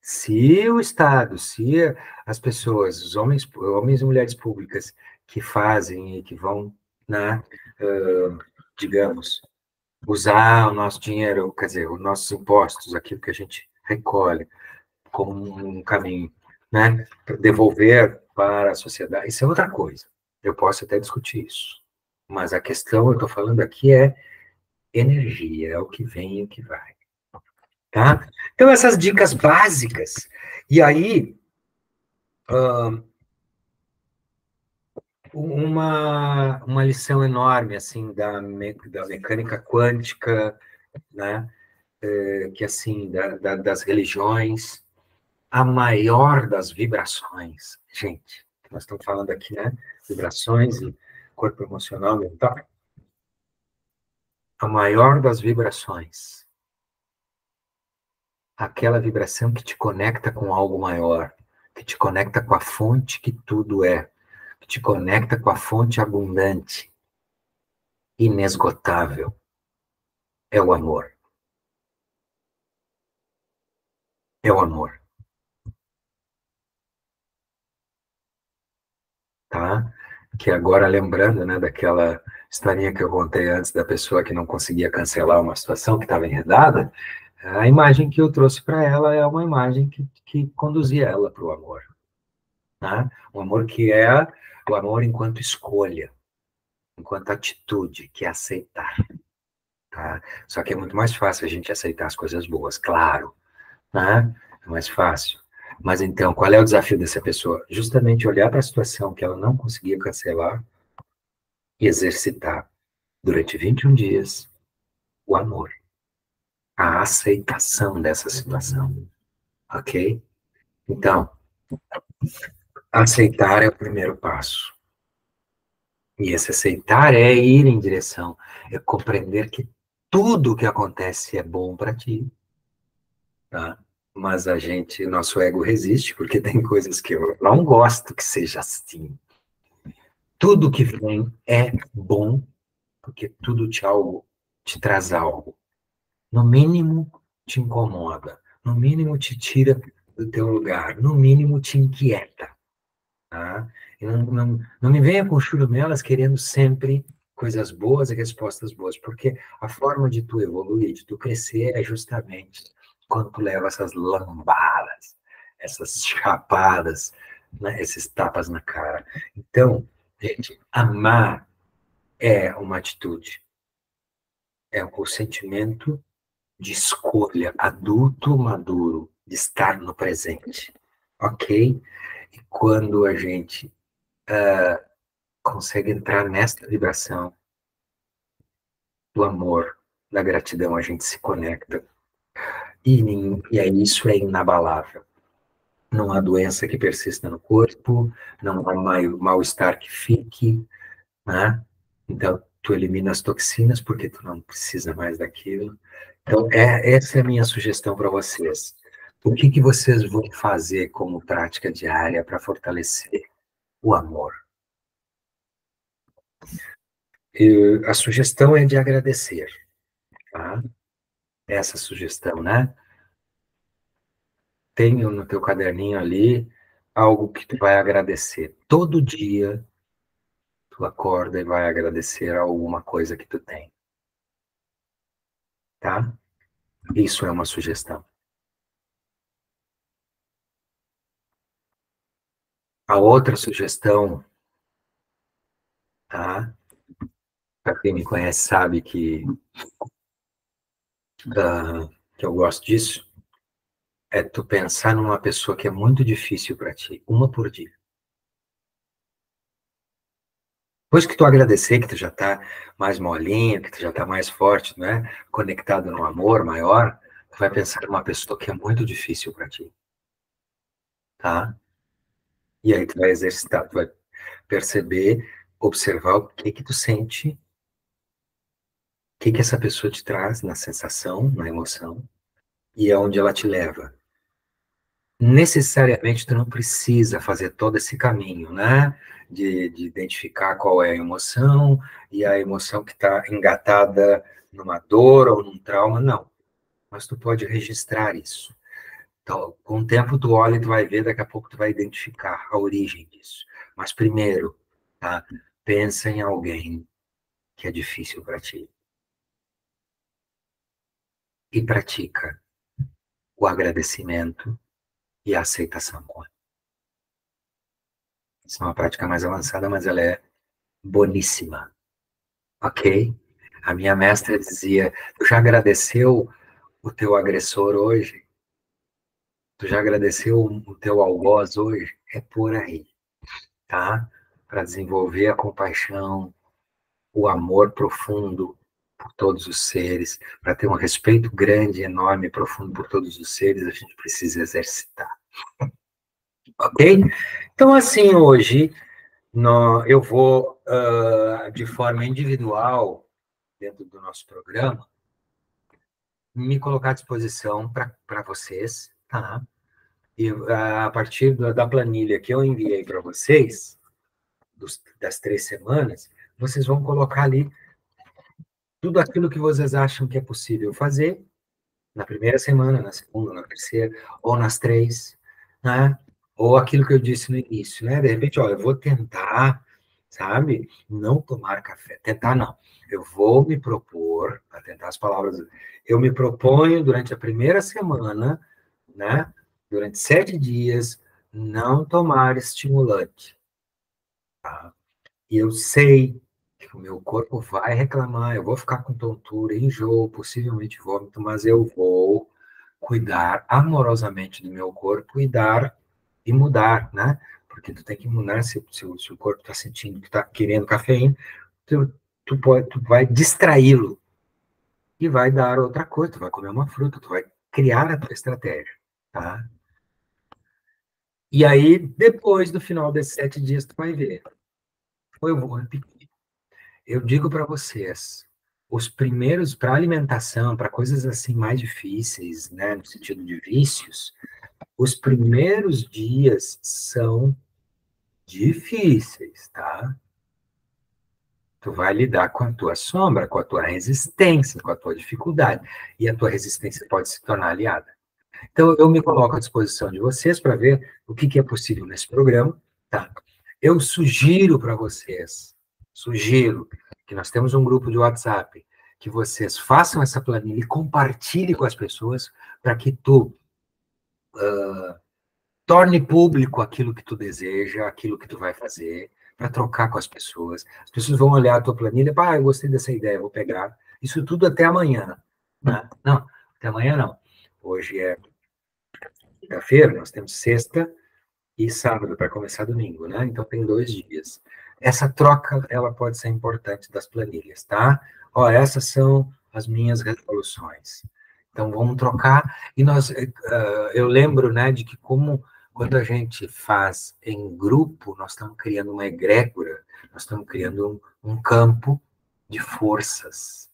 Se o Estado, se as pessoas, os homens e mulheres públicas que fazem e que vão, né, digamos, usar o nosso dinheiro, quer dizer, os nossos impostos, aquilo que a gente recolhe, como um caminho, né, para devolver para a sociedade, isso é outra coisa. Eu posso até discutir isso. Mas a questão, eu estou falando aqui, é energia, é o que vem e o que vai. Tá? Então, essas dicas básicas. E aí, uma lição enorme, assim, da mecânica quântica, né? Que, assim, das religiões, a maior das vibrações. Gente, nós estamos falando aqui, né? Vibrações e corpo emocional, mental. A maior das vibrações. Aquela vibração que te conecta com algo maior, que te conecta com a fonte que tudo é, que te conecta com a fonte abundante, inesgotável, é o amor. É o amor, tá? Que agora, lembrando, né, daquela historinha que eu contei antes da pessoa que não conseguia cancelar uma situação que estava enredada, a imagem que eu trouxe para ela é uma imagem que conduzia ela para o amor, né? O amor que é o amor enquanto escolha, enquanto atitude, que é aceitar, tá? Só que é muito mais fácil a gente aceitar as coisas boas, claro, né? É mais fácil. Mas então, qual é o desafio dessa pessoa? Justamente olhar para a situação que ela não conseguia cancelar e exercitar durante 21 dias o amor, a aceitação dessa situação, ok? Então, aceitar é o primeiro passo. E esse aceitar é ir em direção, é compreender que tudo o que acontece é bom para ti, tá? Mas nosso ego resiste, porque tem coisas que eu não gosto que seja assim. Tudo que vem é bom, porque tudo te traz algo. No mínimo, te incomoda. No mínimo, te tira do teu lugar. No mínimo, te inquieta. Tá? E não me venha com churumelas querendo sempre coisas boas e respostas boas, porque a forma de tu evoluir, de tu crescer, é justamente quando tu leva essas lambadas, essas chapadas, né, esses tapas na cara. Então, gente, amar é uma atitude, é o sentimento de escolha adulto maduro, de estar no presente, ok? E quando a gente consegue entrar nesta vibração do amor, da gratidão, a gente se conecta. E aí isso é inabalável. Não há doença que persista no corpo, não há mal-estar que fique, né? Então, tu elimina as toxinas porque tu não precisa mais daquilo. Então, essa é a minha sugestão para vocês. O que vocês vão fazer como prática diária para fortalecer o amor? A sugestão é de agradecer, tá? Essa sugestão, né? Tenha no teu caderninho ali algo que tu vai agradecer. Todo dia tu acorda e vai agradecer alguma coisa que tu tem, tá? Isso é uma sugestão. A outra sugestão, tá? Para quem me conhece sabe que eu gosto disso, é tu pensar numa pessoa que é muito difícil para ti, uma por dia. Depois que tu agradecer, que tu já tá mais molinho, que tu já tá mais forte, né? Conectado no amor maior, tu vai pensar numa pessoa que é muito difícil para ti, tá? E aí tu vai exercitar, tu vai perceber, observar o que tu sente, o que essa pessoa te traz na sensação, na emoção, e aonde ela te leva. Necessariamente tu não precisa fazer todo esse caminho, né? De identificar qual é a emoção, e a emoção que está engatada numa dor ou num trauma, não. Mas tu pode registrar isso. Então, com o tempo tu olha e tu vai ver, daqui a pouco tu vai identificar a origem disso. Mas primeiro, tá? Pensa em alguém que é difícil para ti. E pratica o agradecimento e a aceitação com ele. Essa é uma prática mais avançada, mas ela é boníssima, ok? A minha mestra dizia, tu já agradeceu o teu agressor hoje? Tu já agradeceu o teu algoz hoje? É por aí, tá? Para desenvolver a compaixão, o amor profundo por todos os seres, para ter um respeito grande, enorme, profundo por todos os seres, a gente precisa exercitar, ok? Então, assim, hoje, eu vou, de forma individual, dentro do nosso programa, me colocar à disposição para vocês, tá? E a partir da planilha que eu enviei para vocês, das 3 semanas, vocês vão colocar ali tudo aquilo que vocês acham que é possível fazer na primeira semana, na segunda, na terceira, ou nas 3, né? Ou aquilo que eu disse no início, né? De repente, ó, eu vou tentar, sabe? Não tomar café. Tentar não. Eu vou me propor, a tentar as palavras, eu me proponho durante a primeira semana, né? Durante 7 dias, não tomar estimulante, tá? E eu sei que o meu corpo vai reclamar, eu vou ficar com tontura, enjoo, possivelmente vômito, mas eu vou cuidar amorosamente do meu corpo e dar e mudar, né? Porque tu tem que mudar se o corpo está sentindo que está querendo cafeína, tu vai distraí-lo e vai dar outra coisa, tu vai comer uma fruta, tu vai criar a tua estratégia, tá? E aí, depois do final desses 7 dias, tu vai ver. Ou eu vou repetir. Eu digo para vocês, os primeiros, para alimentação, para coisas assim mais difíceis, né, no sentido de vícios, os primeiros dias são difíceis, tá? Tu vai lidar com a tua sombra, com a tua resistência, com a tua dificuldade, e a tua resistência pode se tornar aliada. Então, eu me coloco à disposição de vocês para ver o que é possível nesse programa, tá? Eu sugiro que nós temos um grupo de WhatsApp, que vocês façam essa planilha e compartilhem com as pessoas para que tu torne público aquilo que tu deseja, aquilo que tu vai fazer, para trocar com as pessoas. As pessoas vão olhar a tua planilha, eu gostei dessa ideia, vou pegar. Isso tudo até amanhã, né? Não, até amanhã não. Hoje é quinta-feira, nós temos sexta e sábado para começar domingo, né? Então tem 2 dias. Essa troca, ela pode ser importante das planilhas, tá? Ó, essas são as minhas resoluções. Então vamos trocar e eu lembro, né, de que como quando a gente faz em grupo, nós estamos criando uma egrégora, nós estamos criando um campo de forças,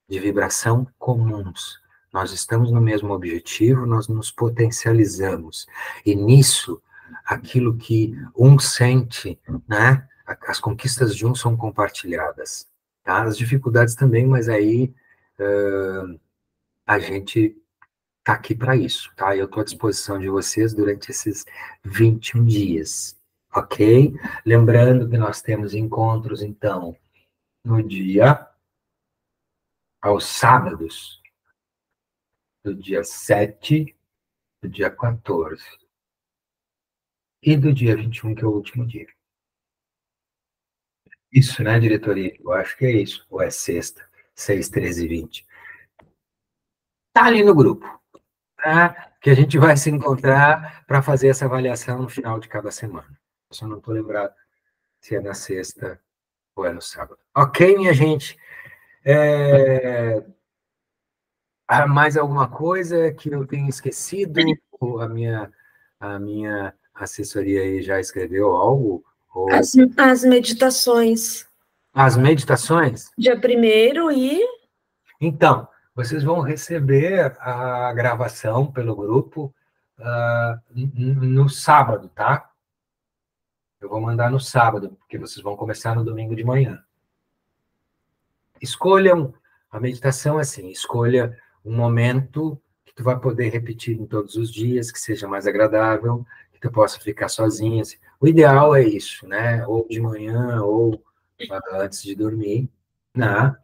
de vibração comuns. Nós estamos no mesmo objetivo, nós nos potencializamos. E nisso, aquilo que um sente, né? As conquistas de um são compartilhadas. Tá? As dificuldades também, mas aí a gente está aqui para isso, tá? Eu estou à disposição de vocês durante esses 21 dias, ok? Lembrando que nós temos encontros, então, no dia, aos sábados, do dia 7, do dia 14 e do dia 21, que é o último dia. Isso, né, diretoria? Eu acho que é isso. Ou é sexta, 6, 13 e 20. Tá ali no grupo, tá? Que a gente vai se encontrar para fazer essa avaliação no final de cada semana. Só não estou lembrado se é na sexta ou é no sábado. Ok, minha gente? Mais alguma coisa que eu tenha esquecido? Ou a minha assessoria aí já escreveu algo? Ou... As meditações. As meditações? Dia 1º e... Então, vocês vão receber a gravação pelo grupo no sábado, tá? Eu vou mandar no sábado, porque vocês vão começar no domingo de manhã. Escolham, a meditação é assim, escolha um momento que tu vai poder repetir em todos os dias, que seja mais agradável, que tu possa ficar sozinho. Assim. O ideal é isso, né? Ou de manhã, ou antes de dormir, né?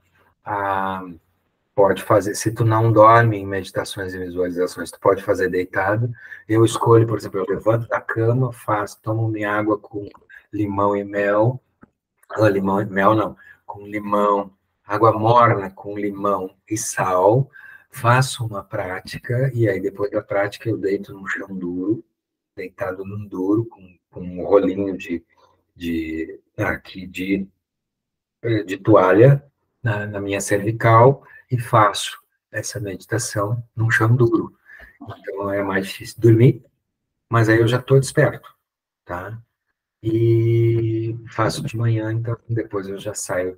Pode fazer, se tu não dorme em meditações e visualizações, tu pode fazer deitado. Eu escolho, por exemplo, eu levanto da cama, tomo minha água com limão e mel, limão e mel não, com limão, água morna com limão e sal, faço uma prática, e aí depois da prática eu deito num chão duro, deitado num duro, com um rolinho aqui de toalha na minha cervical, e faço essa meditação num chão duro. Então é mais difícil dormir, mas aí eu já estou desperto, tá? E faço de manhã, então depois eu já saio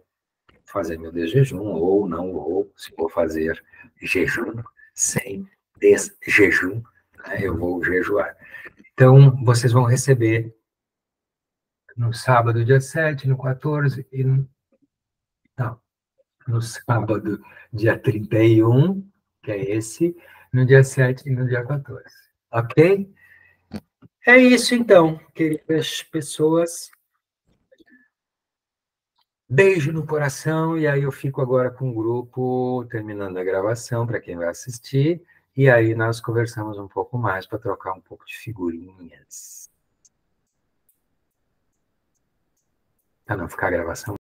fazer meu desjejum, ou não vou, se vou fazer jejum sem desjejum, né, eu vou jejuar. Então, vocês vão receber no sábado, dia 7, no 14, não, no sábado, dia 31, que é esse, no dia 7 e no dia 14. Ok? É isso, então, queridas pessoas. Beijo no coração, e aí eu fico agora com o grupo, terminando a gravação, para quem vai assistir, e aí nós conversamos um pouco mais para trocar um pouco de figurinhas. Para não ficar a gravação